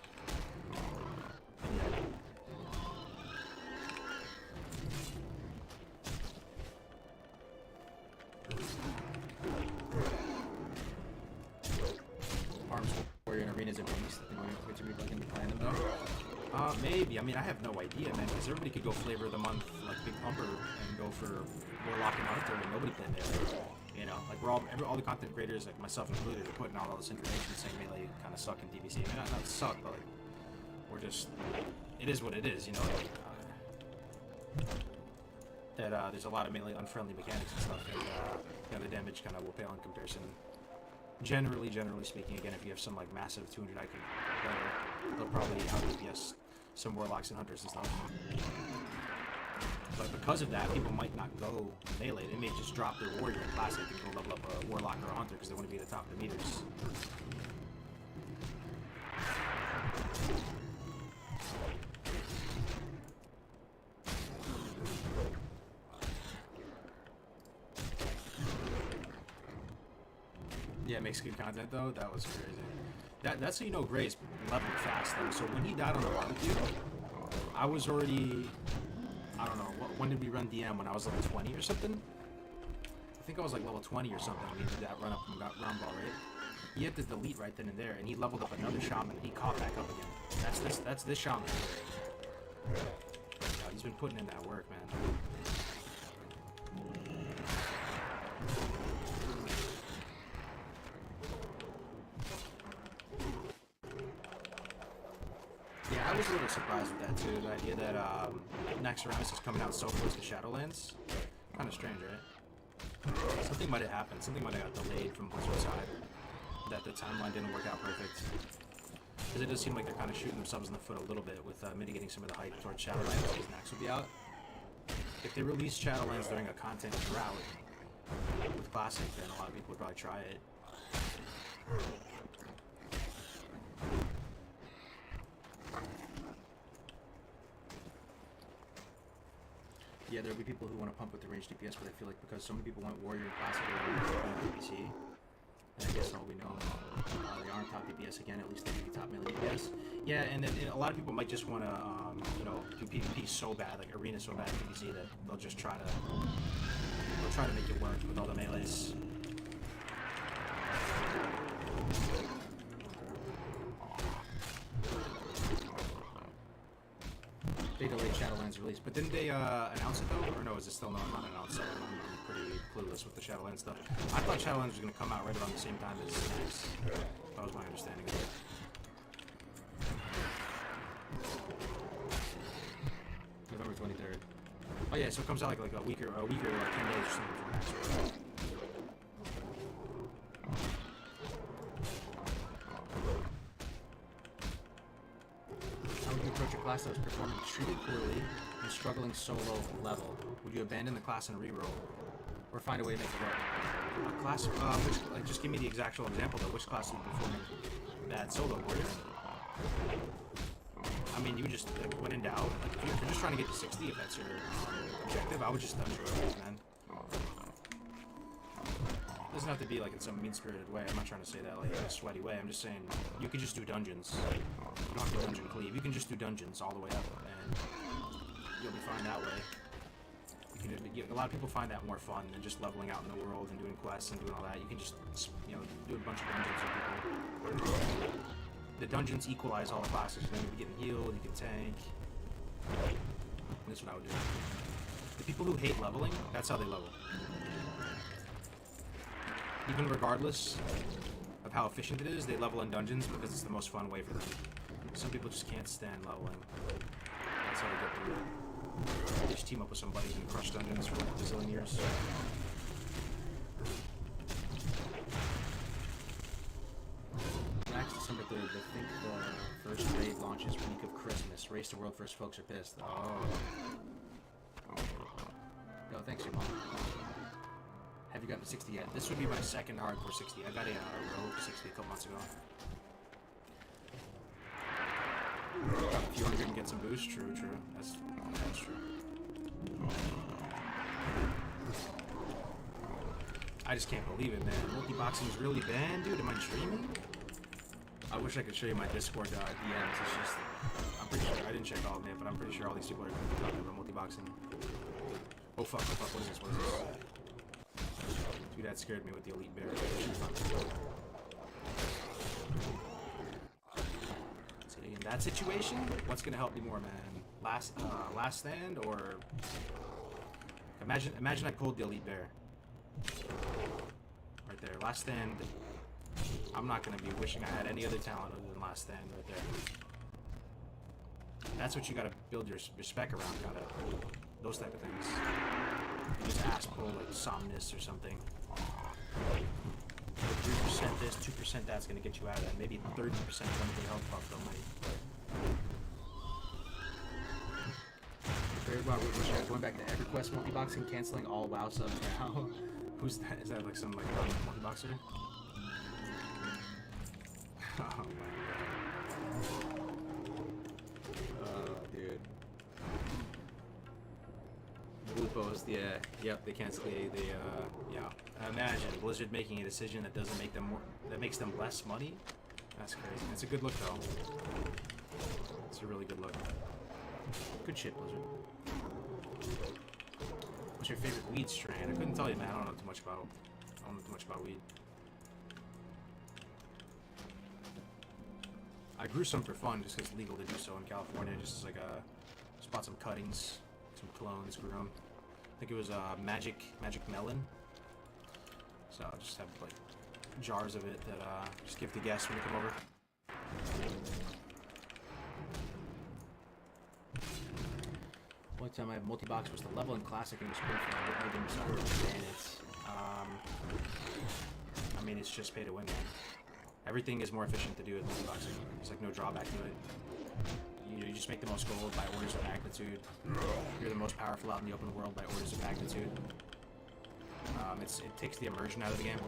Speaker 1: And yeah. Arms warrior in arenas and beast. I think we're going to be looking to plan them though. Maybe. I mean, I have no idea, man. Because everybody could go flavor of the month like Big Pumper and go for Warlock and Hunter, and nobody played there. You know, like we're all the content creators, like myself included, are putting out all this information saying melee kind of suck in DBC. I mean, not suck, but like we're just, it is what it is. You know, like, that there's a lot of melee unfriendly mechanics and stuff, and you know, the damage kind of will pale in comparison. Generally speaking, again, if you have some like massive 200 IQ player, they'll probably out-DPS some Warlocks and Hunters and stuff. But because of that, people might not go melee. They may just drop their Warrior in Classic and go level up a Warlock or a Hunter because they want to be at the top of the meters. Yeah, it makes good content though. That was crazy. That's how you know Gray's leveled fast though. So when he died on the barbecue, I was already, I don't know, when did we run DM? When I was level 20 or something? I think I was like level 20 or something. We did that run up and got round ball, right? He had to delete right then and there, and he leveled up another shaman. And he caught back up again. That's this shaman. He's been putting in that work, man. Yeah, I was a little surprised with that too. The idea that Naxxramas is coming out so close to Shadowlands. Kind of strange, right? Something might have happened. Something might have got delayed from Blizzard's side. That the timeline didn't work out perfect. Because it does seem like they're kind of shooting themselves in the foot a little bit with mitigating some of the hype towards Shadowlands because Nax will be out. If they release Shadowlands during a content drought with Classic, then a lot of people would probably try it. Yeah, there'll be people who want to pump with the range DPS, but I feel like because so many people want Warrior and Classic and PPC, and I guess all we know, they aren't top DPS again, at least they could be top melee DPS. Yeah, and then a lot of people might just want to, you know, do PvP so bad, like Arena so bad PvC, that they'll just try to make it work with all the melees. They delayed Shadowlands release, but didn't they announce it though? Or no, is it still not announced? I'm pretty clueless with the Shadowlands stuff. I thought Shadowlands was going to come out right around the same time as Nax. That was my understanding of it. November 23rd. Oh yeah, so it comes out like a week or 10 days or something before Nax. How would you approach a class that was performing extremely poorly and struggling solo level? Would you abandon the class and reroll? Or find a way to make it work? A class, like, just give me the actual example though. Which class are you performing bad solo warrior? I mean, you just, like, when in doubt, like, if you're just trying to get to 60, if that's your objective, I would just dungeon roll, man. It doesn't have to be like in some mean-spirited way. I'm not trying to say that like in a sweaty way. I'm just saying you could just do dungeons. You don't have to dungeon cleave. You can just do dungeons all the way up, and you'll be fine that way. A lot of people find that more fun than just leveling out in the world and doing quests and doing all that. You can just, you know, do a bunch of dungeons with people. The dungeons equalize all the classes. You know, you'll be getting healed, you can tank. That's what I would do. The people who hate leveling, that's how they level. Even regardless of how efficient it is, they level in dungeons because it's the most fun way for them. Some people just can't stand leveling. That's how they get through it. They just team up with somebody and crush dungeons for like a bazillion years. Next, December 3rd, I think the first raid launches week of Christmas. Race to World First folks are pissed. Oh. Yo, thanks, your mom. Have you gotten to 60 yet? This would be my second hardcore 60. I got a rogue 60 a couple months ago. Got a few hundred and get some boost. True. That's true. I just can't believe it, man. Multi-boxing is really banned, dude. Am I dreaming? I wish I could show you my Discord DMs. It's just, I'm pretty sure, I didn't check all of it, but I'm pretty sure all these people are talking about multi-boxing. Oh fuck, what is this? Dude, that scared me with the elite bear. See, in that situation, what's gonna help me more, man? Last stand, or imagine I pulled the elite bear right there. Last stand. I'm not gonna be wishing I had any other talent other than last stand right there. That's what you gotta build your spec around. Those type of things. You just ask pull like Somnus or something. 3% this, 2% that's gonna get you out of that. Maybe 30% one health buff though might. Going back to EverQuest multi-boxing, canceling all WoW subs now. Who's that? Is that like some like multi-boxer? Oh my god. Oh, dude. Blue Post, yeah. Yep, they cancel yeah. Imagine Blizzard making a decision that doesn't make them more, that makes them less money. That's crazy. It's a good look though. It's a really good look. Good shit, Blizzard. What's your favorite weed strain? I couldn't tell you, man. I don't know too much about weed. I grew some for fun just because it's legal to do so in California. Just as like just bought some cuttings, some clones, grew them. I think it was magic melon. So I'll just have like jars of it that just give to guests when they come over. One time I have multi-box was the level in classic and was good for it. I didn't decide to ban it. I mean, it's just pay to win, man. Everything is more efficient to do with multi-boxing. There's like no drawback to it. You just make the most gold by orders of magnitude. You're the most powerful out in the open world by orders of magnitude. It takes the immersion out of the game.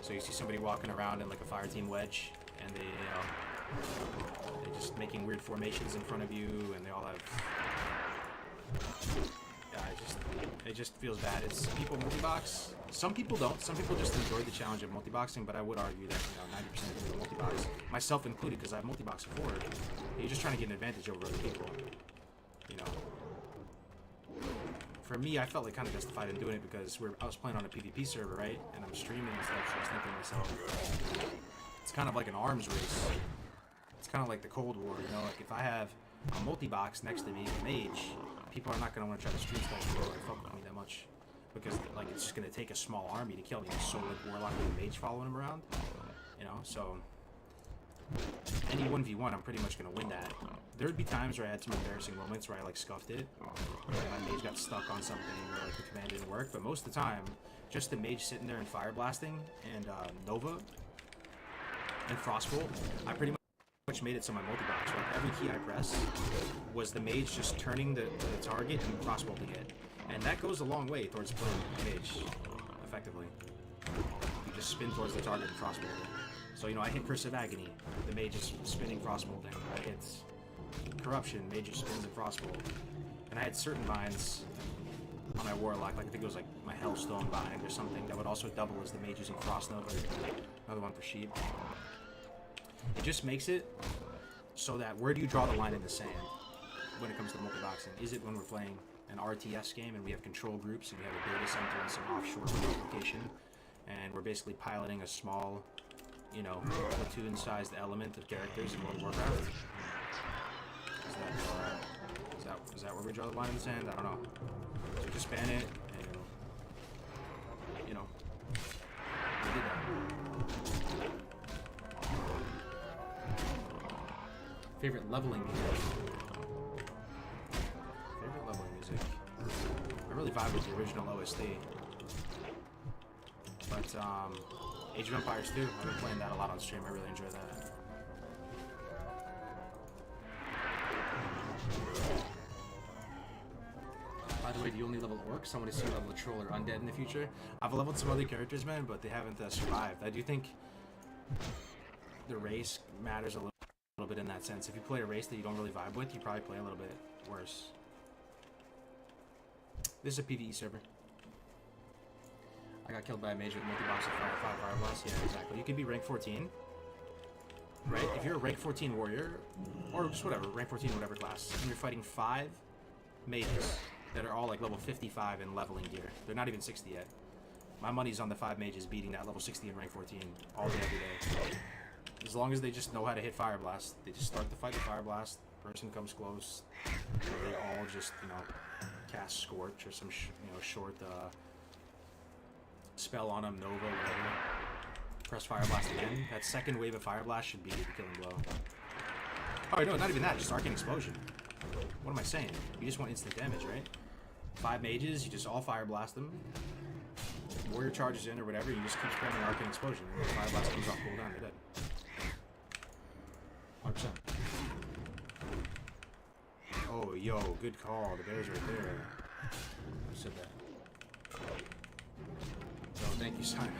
Speaker 1: So you see somebody walking around in like a fire team wedge, and they're just making weird formations in front of you, and they all have. It just feels bad. It's people multi-box. Some people don't. Some people just enjoy the challenge of multi-boxing, but I would argue that 90% of people multi-box, myself included, because I've multi-boxed before. You're just trying to get an advantage over other people. You know. For me, I felt like kind of justified in doing it because I was playing on a PvP server, right? And I'm streaming and stuff, so I was thinking to myself, it's kind of like an arms race. It's kind of like the Cold War, you know? Like if I have a multi-box next to me, a mage, people are not going to want to try to stream stuff or fuck with me that much. Because like it's just going to take a small army to kill me. So like Warlock and a mage following him around. You know, so any 1v1, I'm pretty much going to win that. There would be times where I had some embarrassing moments where I like scuffed it. Where my mage got stuck on something or like the command didn't work. But most of the time, just the mage sitting there and fire blasting and Nova and Frostbolt, I pretty much made it so my multi-box, right? Every key I press was the mage just turning the target and crossbolting it. And that goes a long way towards playing mage effectively. You just spin towards the target and crossbolt it. So, you know, I hit Curse of Agony, the mage is spinning crossbolting. I hit Corruption, mage is spins and crossbolt. And I had certain binds on my Warlock, like I think it was like my Hellstone bind or something, that would also double as the mage using Frost Nova. Another one for Sheep. It just makes it so that where do you draw the line in the sand when it comes to multi-boxing? Is it when we're playing an RTS game and we have control groups and we have a data center and some offshore location and we're basically piloting a small, you know, platoon-sized element of characters in World of Warcraft? Is that where we draw the line in the sand? I don't know. So just ban it and, you know, we did that. Favorite leveling music. Favorite leveling music. I really vibe with the original OST. But Age of Empires 2, I've been playing that a lot on stream. I really enjoy that. By the way, do you only level Orcs? Someone to see level a Troll or Undead in the future? I've leveled some other characters, man, but they haven't survived. I do think the race matters a little bit in that sense. If you play a race that you don't really vibe with, you probably play a little bit worse. This is a PvE server. I got killed by a mage with multi-box of 5 fire blasts. Yeah, exactly. You could be rank 14, right? If you're a rank 14 warrior, or just whatever, rank 14 whatever class, and you're fighting 5 mages that are all like level 55 in leveling gear. They're not even 60 yet. My money's on the 5 mages beating that level 60 in rank 14 all day, every day. As long as they just know how to hit fire blast, they just start the fight with fire blast. Person comes close, they all just, you know, cast Scorch or some short spell on them, Nova, whatever. Press fire blast again. That second wave of fire blast should be the killing blow. Oh no, not even that. Just Arcane Explosion. What am I saying? You just want instant damage, right? 5 mages, you just all fire blast them. Warrior charges in or whatever, you just keep spamming Arcane Explosion, and the fire blast comes off cooldown, they're dead. 100%. Oh, yo, good call. The bear's right there. Who said that? Oh, thank you, Simon.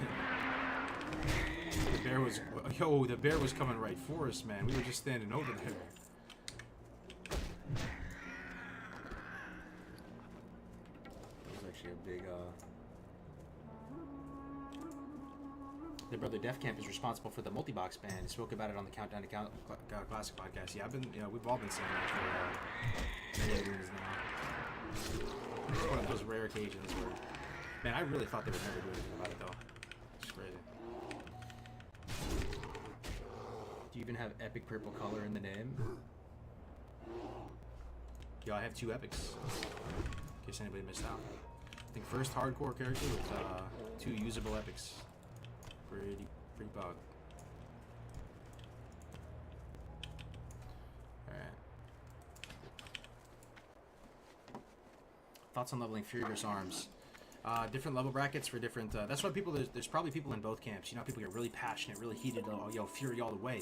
Speaker 1: The bear was... Yo, the bear was coming right for us, man. We were just standing over there. That was actually a big, Their brother Def Camp is responsible for the multi-box ban. He spoke about it on the Countdown to Classic podcast. Yeah, we've all been saying that for many years now. It's one of those rare occasions where, man, I really thought they would never do anything about it though. It's crazy. Do you even have epic purple color in the name? Yo, I have 2 epics. In case anybody missed out. I think first hardcore character with 2 usable epics. Pretty bug. Alright. Thoughts on leveling Fury versus Arms? Different level brackets for different. That's why people. There's probably people in both camps. You know, people get really passionate, really heated. Oh, yo, Fury all the way,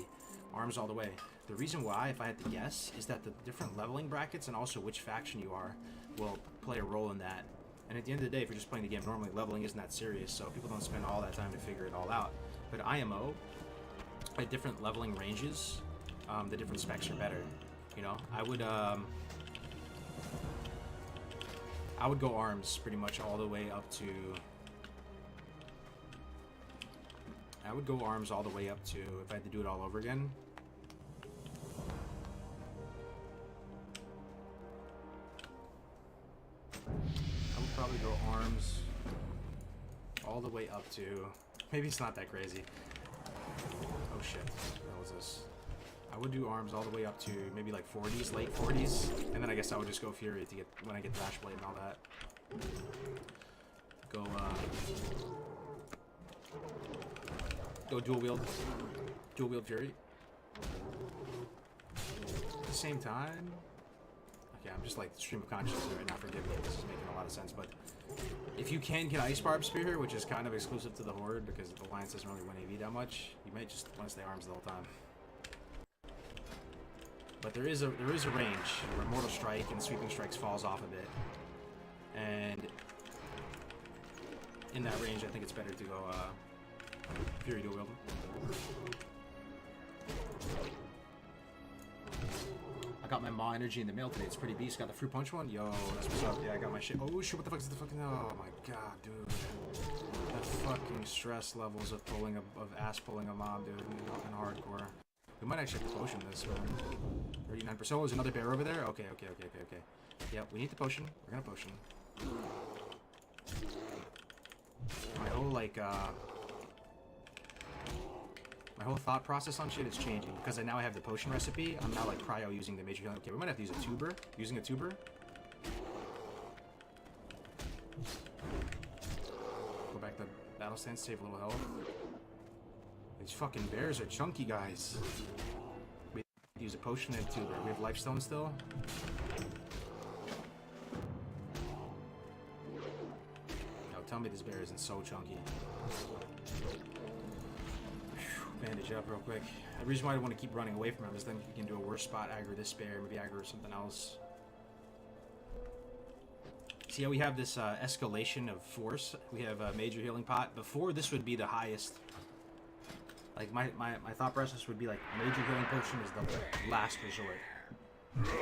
Speaker 1: arms all the way. The reason why, if I had to guess, is that the different leveling brackets and also which faction you are will play a role in that. And at the end of the day, if you're just playing the game normally, leveling isn't that serious, so people don't spend all that time to figure it all out. But IMO, at different leveling ranges, the different specs are better. You know, I would go arms pretty much all the way up to. I would go arms all the way up to, if I had to do it all over again. I would probably go arms all the way up to. Maybe it's not that crazy. Oh shit, what was this? I would do arms all the way up to maybe like 40s, late 40s, and then I guess I would just go Fury to get when I get Dash Blade and all that. Go dual wield Fury. At the same time, okay, I'm just like stream of consciousness right now. Forgive me, this is making a lot of sense, but if you can get Ice Barb Spear, which is kind of exclusive to the Horde because the Alliance doesn't really win AV that much, you might just want to stay arms the whole time. But there is a range where Mortal Strike and Sweeping Strikes falls off a bit, and in that range, I think it's better to go Fury dual wield. I got my Maw energy in the mail today. It's pretty beast. Got the fruit punch one. Yo, that's what's up. Yeah, I got my shit. Oh shit! What the fuck is the fucking? Oh my god, dude. The fucking stress levels of pulling of ass pulling a mob, dude, in hardcore. We might actually have to potion this, man. 39%. Oh, there's another bear over there? Okay. Yeah, we need the potion. We're gonna potion. My whole, like, my whole thought process on shit is changing. Because now I have the potion recipe, I'm now, like, cryo using the major healing. Okay, we might have to use a tuber. Using a tuber. Go back to battle stance, save a little health. These fucking bears are chunky, guys. We use a potion and a tuber. We have lifestone still. No, tell me this bear isn't so chunky. Bandage up real quick. The reason why I want to keep running away from him is then we can do a worse spot, aggro this bear, maybe aggro something else. See how we have this escalation of force? We have a major healing pot. Before, this would be the highest. Like, my thought process would be like, major healing potion is the last resort.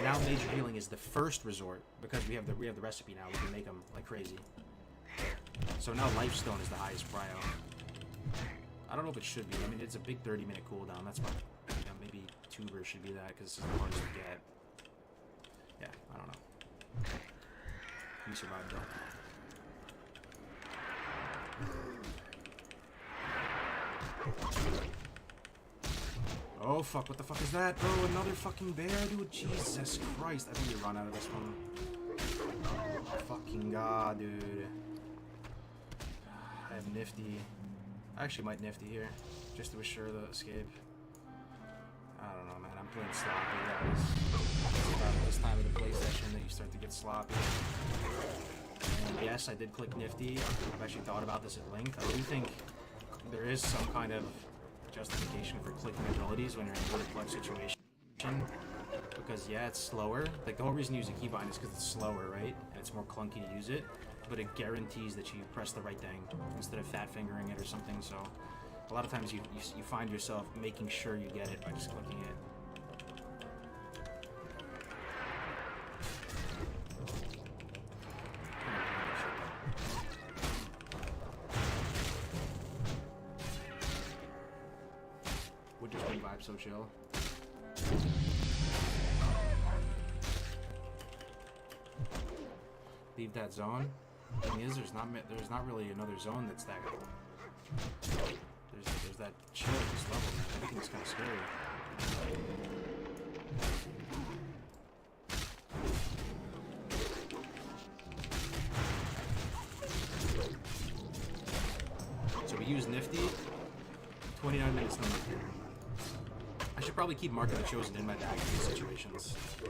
Speaker 1: Now major healing is the first resort, because we have the recipe now. We can make them like crazy. So now lifestone is the highest prio. I don't know if it should be. I mean, it's a big 30-minute cooldown. That's why, you know, maybe tuber should be that, because this is the hardest to get. Yeah, I don't know. You survived though. Oh fuck, what the fuck is that, bro? Another fucking bear, dude? Jesus Christ, I think we run out of this one. Oh, fucking god, dude. I have Nifty. I actually might Nifty here, just to assure the escape. I don't know, man, I'm playing sloppy, guys. It's about this time of the play session that you start to get sloppy. And yes, I did click Nifty. I've actually thought about this at length. I do think there is some kind of justification for clicking abilities when you're in a really clutch situation. Because yeah, it's slower. Like the whole reason you use a keybind is because it's slower, right? And it's more clunky to use it. But it guarantees that you press the right thing instead of fat fingering it or something. So a lot of times you find yourself making sure you get it by just clicking it. So chill. Leave that zone. Thing is, there's not really another zone that's that. There's that chill at this level. Everything's kind of scary. So we use Nifty. 29 minutes no Nifty. I should probably keep Mark of the Chosen in my bag in these situations. I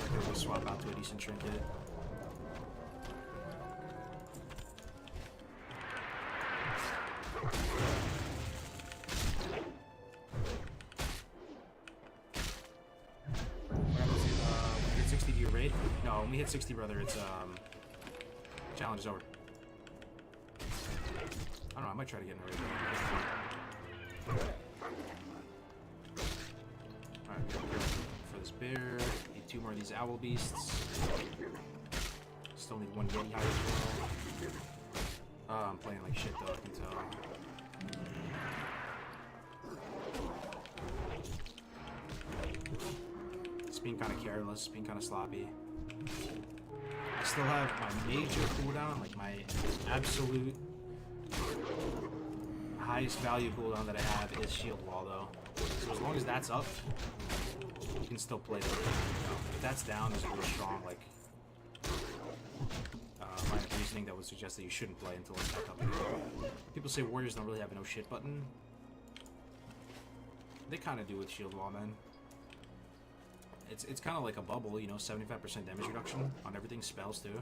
Speaker 1: can always swap out to a decent trinket. when we hit 60, brother, it's challenge is over. I don't know. I might try to get in a raid. All right, for this bear, need 2 more of these owl beasts. Still need 1 yeti hide as well. I'm playing like shit though. I can tell. It's being kind of careless, being kind of sloppy. I still have my major cooldown, like my absolute highest value cooldown that I have is shield wall though. So as long as that's up, you can still play the game. You know, if that's down, there's a real strong like line of reasoning that would suggest that you shouldn't play until it's back up. People say warriors don't really have a no shit button. They kind of do with shield wall, man. It's kind of like a bubble, you know, 75% damage reduction on everything, spells too.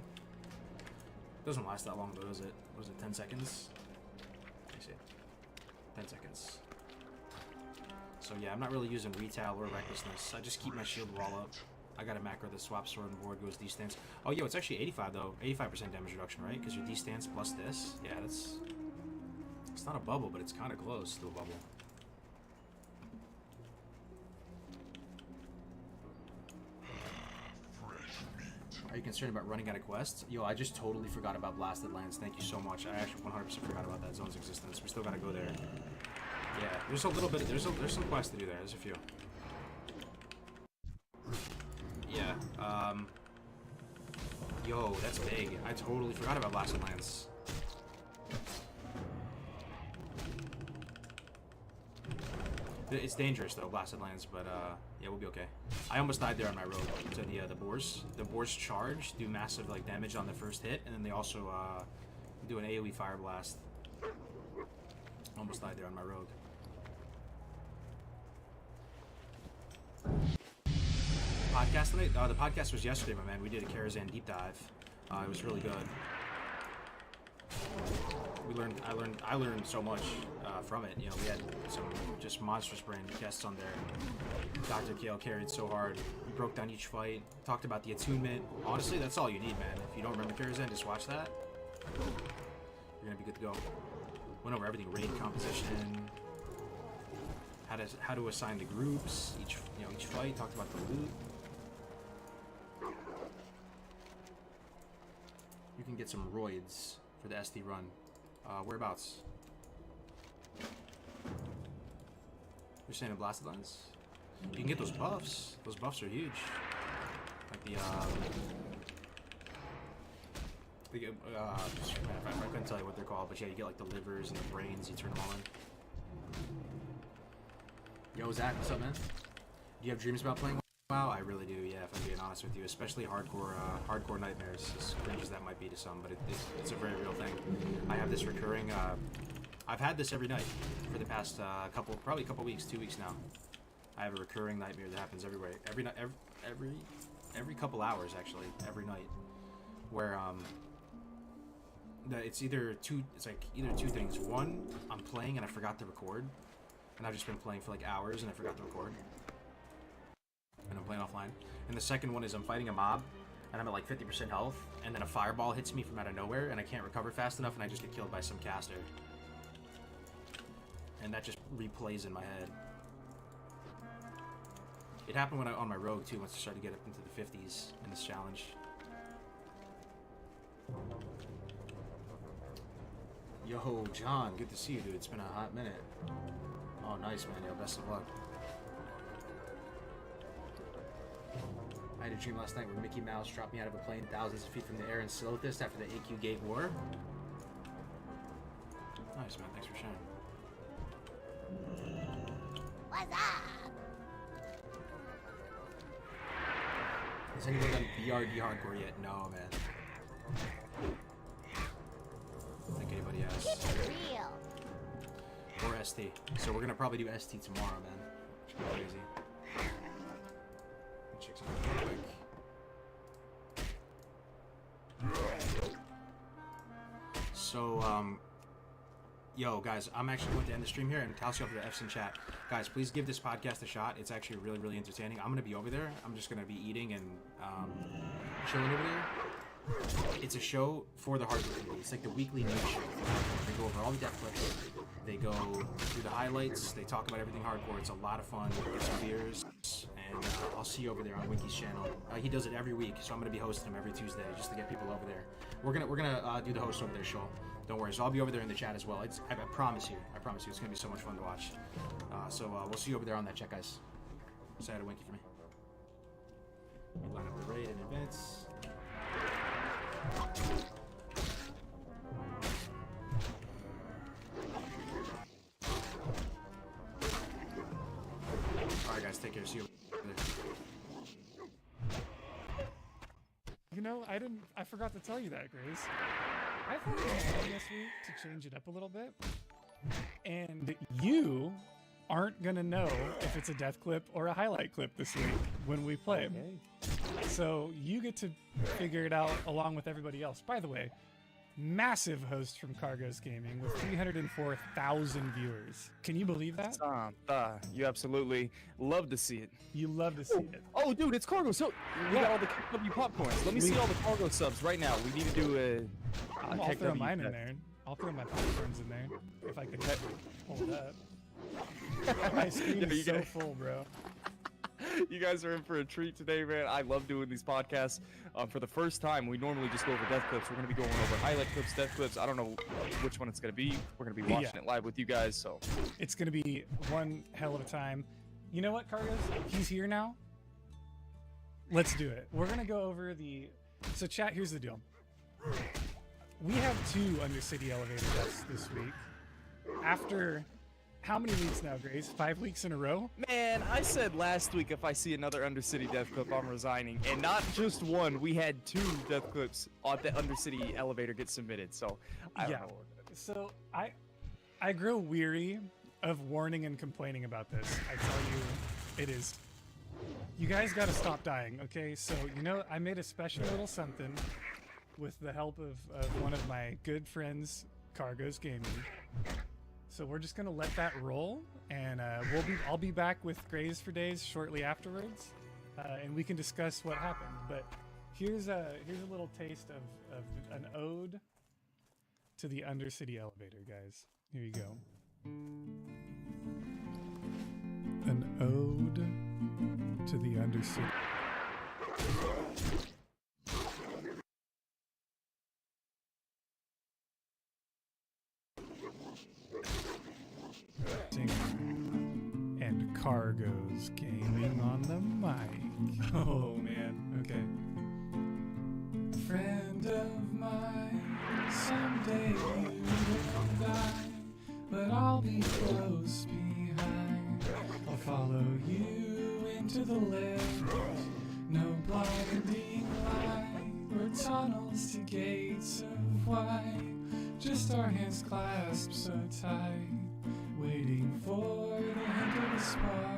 Speaker 1: Doesn't last that long though, does it? What is it, 10 seconds? Let me see. 10 seconds. So yeah, I'm not really using retail or recklessness. I just keep my shield wall up. I got a macro that swaps sword and board, goes D-stance. Oh, yo, it's actually 85 though. 85% damage reduction, right? Because your D-stance plus this. Yeah, that's... It's not a bubble, but it's kind of close to a bubble. Are you concerned about running out of quests? Yo, I just totally forgot about Blasted Lands. Thank you so much. I actually 100% forgot about that zone's existence. We still gotta go there. Yeah, there's a little bit. There's some quests to do there. There's a few. Yeah. Yo, that's big. I totally forgot about Blasted Lands. It's dangerous though, Blasted Lands, but yeah, we'll be okay. I almost died there on my road to the boars. The boars charge, do massive like damage on the first hit, and then they also do an AoE fire blast. Almost died there on my rogue. Podcast tonight? The podcast was yesterday, my man. We did a Karazhan deep dive. It was really good. I learned so much from it. You know, we had some just monstrous brain guests on there. Dr. Kale carried so hard. We broke down each fight, talked about the attunement. Honestly, that's all you need, man. If you don't remember Karazhan, just watch that. You're gonna be good to go. Went over everything: raid composition, how to assign the groups, each fight. Talked about the loot. You can get some roids for the SD run. Whereabouts? You're saying in Blasted Lands? You can get those buffs. Those buffs are huge. Like the I couldn't tell you what they're called, but yeah, you get like the livers and the brains. You turn them on. Yo, Zach, what's up, man? Do you have dreams about playing WoW? I really do. Yeah, if I'm being honest with you, especially hardcore nightmares. As cringe as that might be to some, but it's a very real thing. I have this recurring. I've had this every night for the past probably a couple weeks, 2 weeks now. I have a recurring nightmare that happens every night, every couple hours actually, every night, where it's either two things. One, I'm playing and I forgot to record, and I've just been playing for like hours and I forgot to record, and I'm playing offline. And the second one is I'm fighting a mob and I'm at like 50% health, and then a fireball hits me from out of nowhere and I can't recover fast enough, and I just get killed by some caster. And that just replays in my head. It happened when on my rogue too, once I started to get up into the 50s in this challenge. Yo, John, good to see you, dude. It's been a hot minute. Oh, nice, man. Yo, best of luck. I had a dream last night where Mickey Mouse dropped me out of a plane thousands of feet from the air in Silothus after the AQ Gate War. Nice, man. Thanks for sharing.
Speaker 2: What's up?
Speaker 1: Has anyone done BRD hardcore yet? No, man. I don't think anybody has.
Speaker 2: Keep it real.
Speaker 1: Or ST. So we're gonna probably do ST tomorrow, man. Which is crazy. Let me check something real quick. So, yo, guys, I'm actually going to end the stream here and toss you over to F's in chat. Guys, please give this podcast a shot. It's actually really, really entertaining. I'm going to be over there. I'm just going to be eating and chilling over there. It's a show for the hardcore community. It's like the weekly news show. They go over all the death clips. They go through the highlights. They talk about everything hardcore. It's a lot of fun. Get some beers, and I'll see you over there on Winky's channel. He does it every week, so I'm gonna be hosting him every Tuesday just to get people over there. We're gonna do the host over there, show. Don't worry. So I'll be over there in the chat as well. I promise you. I promise you. It's gonna be so much fun to watch. So we'll see you over there on that chat, guys. Say hi to Winky for me. We line up the raid in advance. Alright guys, take care. See you later.
Speaker 4: You know, I forgot to tell you that, Grace. I thought it was fun this week to change it up a little bit. And you aren't gonna know if it's a death clip or a highlight clip this week when we play. Okay. So you get to figure it out along with everybody else. By the way, massive host from Cargos Gaming with 304,000 viewers. Can you believe that?
Speaker 5: You absolutely love to see it.
Speaker 4: You love to see it.
Speaker 5: Oh, dude, it's Cargo. So we got all the KW popcorns. Let me see all the Cargo subs right now. We need to do a.
Speaker 4: I'll throw mine in there. I'll throw my popcorns in there if I could hold it up. My screen is so full, bro.
Speaker 5: You guys are in for a treat today, man. I love doing these podcasts. For the first time, we normally just go over death clips. We're going to be going over highlight clips, death clips. I don't know which one it's going to be. We're going to be watching it live with you guys. So
Speaker 4: it's going to be one hell of a time. You know what, Cargos? He's here now. Let's do it. We're going to go over the... So chat, here's the deal. We have 2 Undercity elevator deaths this week. After... How many weeks now, Grace? 5 weeks in a row?
Speaker 5: Man, I said last week if I see another Undercity death clip, I'm resigning. And not just one, we had 2 death clips on the Undercity elevator get submitted. So, I don't know.
Speaker 4: So, I grow weary of warning and complaining about this. I tell you, it is. You guys gotta stop dying, okay? So, you know, I made a special little something with the help of one of my good friends, Cargos Gaming. So we're just gonna let that roll, and I'll be back with Graze for Days shortly afterwards, and we can discuss what happened. But here's a little taste of an ode to the Undercity elevator, guys. Here you go. An ode to the Undercity. And Cargos Gaming on the mic. Oh man, okay. Friend of mine, someday you will die, but I'll be close behind. I'll follow you into the lift, no blinding light, or tunnels to gates of white, just our hands clasped so tight, waiting for the hint of a spark.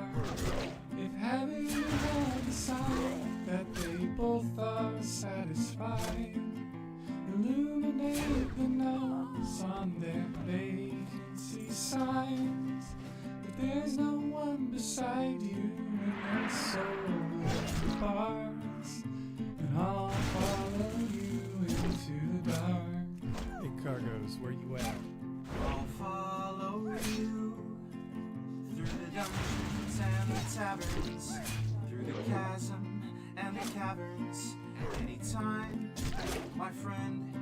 Speaker 4: If heaven had decided that they both are satisfied, illuminate the notes on their vacancy signs. But there's no one beside you in your soul bars, and I'll follow you into the dark. Hey Cargos, where you at?
Speaker 6: I'll follow you through the dungeons and the taverns, through the chasm and the caverns, anytime, my friend,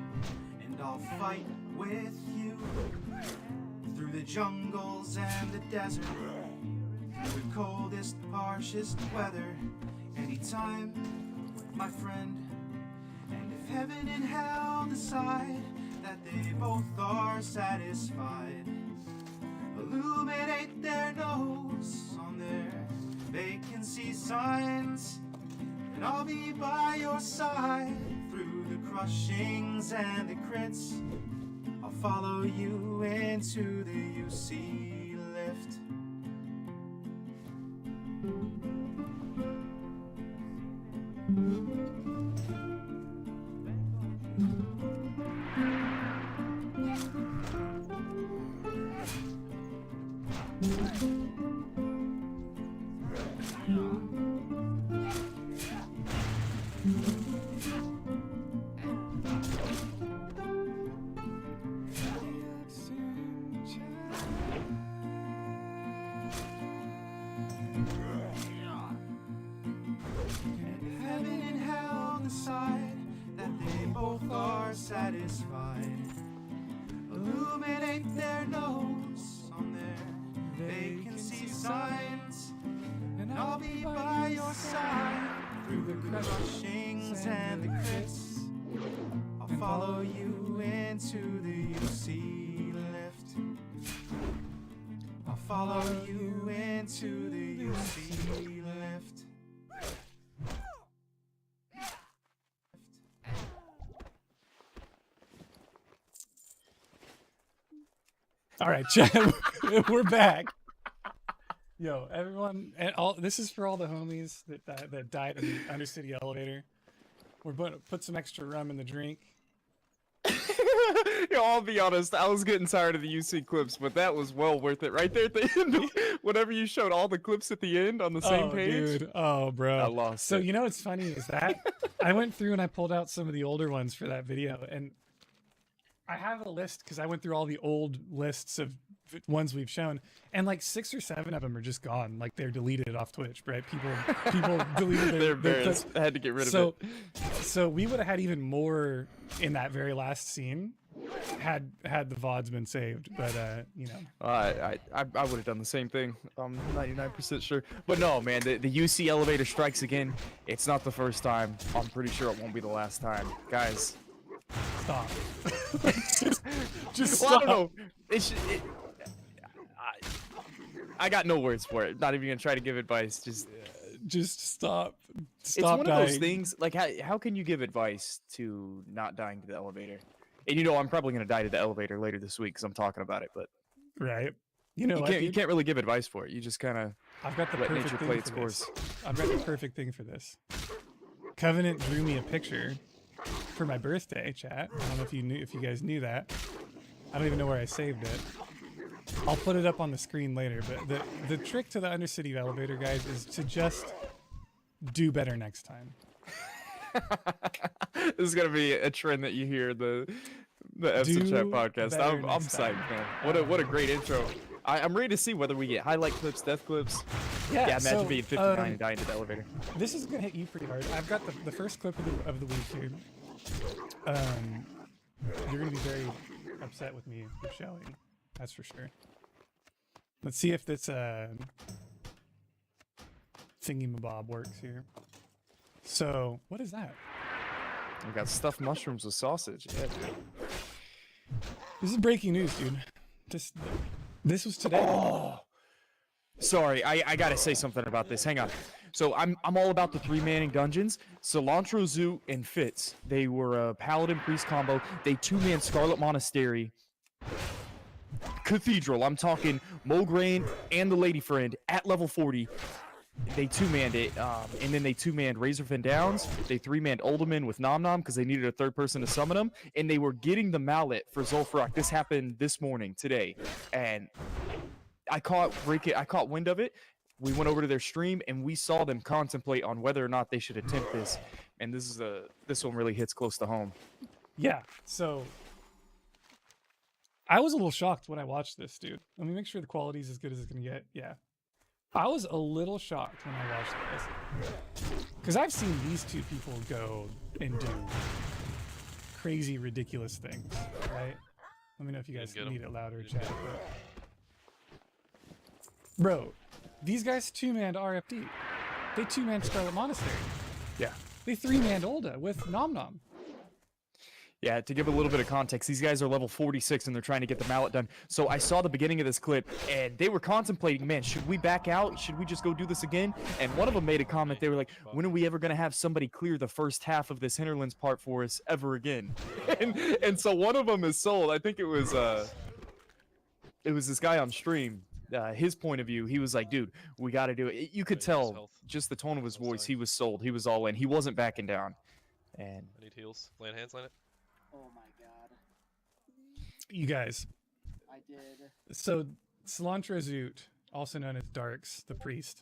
Speaker 6: and I'll fight with you through the jungles and the desert, through the coldest, harshest weather, anytime, my friend. And if heaven and hell decide that they both are satisfied, illuminate their nose on their vacancy signs, and I'll be by your side through the crushings and the crits. I'll follow you into the UC lift. satisfied. Illuminate their nose on their vacancy signs, and I'll be by your side through the crushings and the crits. I'll follow you into the UC lift. I'll follow you into the UC lift.
Speaker 4: All right, chat. We're back. Yo, everyone, and all this is for all the homies that died in the Undercity elevator. We're going to put some extra rum in the drink.
Speaker 5: Yo, I'll be honest, I was getting tired of the UC clips, but that was well worth it. Right there at the end, whenever you showed all the clips at the end on the same page.
Speaker 4: Dude. Oh, bro.
Speaker 5: I lost
Speaker 4: So
Speaker 5: it.
Speaker 4: you know what's funny is that I went through and I pulled out some of the older ones for that video, and I have a list because I went through all the old lists of ones we've shown, and like 6 or 7 of them are just gone. Like they're deleted off Twitch, right? People deleted
Speaker 5: They're
Speaker 4: their
Speaker 5: embarrassed. I had to get rid of it.
Speaker 4: So we would have had even more in that very last scene had the VODs been saved, but you know.
Speaker 5: I would have done the same thing. I'm 99% sure. But no, man, the UC elevator strikes again. It's not the first time. I'm pretty sure it won't be the last time. Guys.
Speaker 4: Stop. Just
Speaker 5: Well,
Speaker 4: stop.
Speaker 5: I don't know. I got no words for it. Not even gonna try to give advice.
Speaker 4: Just stop.
Speaker 5: It's
Speaker 4: Stop
Speaker 5: one
Speaker 4: dying.
Speaker 5: of those things. Like how can you give advice to not dying to the elevator? And you know I'm probably gonna die to the elevator later this week because I'm talking about it. But
Speaker 4: Right. You know,
Speaker 5: you can't really give advice for it. You just kind of
Speaker 4: I've got the
Speaker 5: let
Speaker 4: perfect
Speaker 5: nature
Speaker 4: thing
Speaker 5: play its
Speaker 4: for this.
Speaker 5: course.
Speaker 4: I've got the perfect thing for this. Covenant drew me a picture for my birthday, chat. I don't know if you guys knew that. I don't even know where I saved it. I'll put it up on the screen later, but the trick to the Undercity elevator, guys, is to just do better next time.
Speaker 5: This is gonna be a trend that you hear the F's in
Speaker 4: Do
Speaker 5: Chat podcast.
Speaker 4: better
Speaker 5: I'm
Speaker 4: next time.
Speaker 5: psyched, man. What a great intro. I'm ready to see whether we get highlight clips, death clips.
Speaker 4: Yeah,
Speaker 5: Imagine
Speaker 4: so,
Speaker 5: being 59 and dying to the elevator.
Speaker 4: This is gonna hit you pretty hard. I've got the first clip of the week here. You're gonna be very upset with me for showing. That's for sure. Let's see if this thingy-mabob works here. So, what is that?
Speaker 5: We got stuffed mushrooms with sausage. Yeah, dude.
Speaker 4: This is breaking news, dude. This was today.
Speaker 5: Oh, sorry. I gotta say something about this. Hang on. So I'm all about the 3-manning dungeons. Cilantro Zoo and Fitz. They were a paladin priest combo. They 2-man Scarlet Monastery. Cathedral. I'm talking Mograine and the Lady Friend at level 40. They 2-manned it, and then they 2-manned Razorfin Downs. They 3-manned Uldaman with Nom Nom because they needed a third person to summon them, and they were getting the mallet for Zul'Farrak. This happened this morning, today, and I caught wind of it. We went over to their stream, and we saw them contemplate on whether or not they should attempt this. And this one really hits close to home.
Speaker 4: Yeah. So I was a little shocked when I watched this, dude. Let me make sure the quality is as good as it's gonna get. Yeah. I was a little shocked when I watched this. Because I've seen these two people go and do crazy, ridiculous things, right? Let me know if you guys need it louder, chat. But... Bro, these guys 2-manned RFD. They 2-manned Scarlet Monastery.
Speaker 5: Yeah.
Speaker 4: They 3-manned Ulda with Nom Nom.
Speaker 5: Yeah, to give a little bit of context, these guys are level 46 and they're trying to get the mallet done. So I saw the beginning of this clip and they were contemplating, man, should we back out? Should we just go do this again? And one of them made a comment. They were like, when are we ever going to have somebody clear the first half of this Hinterlands part for us ever again? And so one of them is sold. I think it was this guy on stream. His point of view, he was like, dude, we got to do it. You could tell just the tone of his voice. He was sold. He was all in. He wasn't backing down. And
Speaker 7: I need heals. Land hands, land it.
Speaker 8: Oh my god.
Speaker 4: You guys.
Speaker 8: I did.
Speaker 4: So, Cilantro Zoot, also known as Darks, the priest.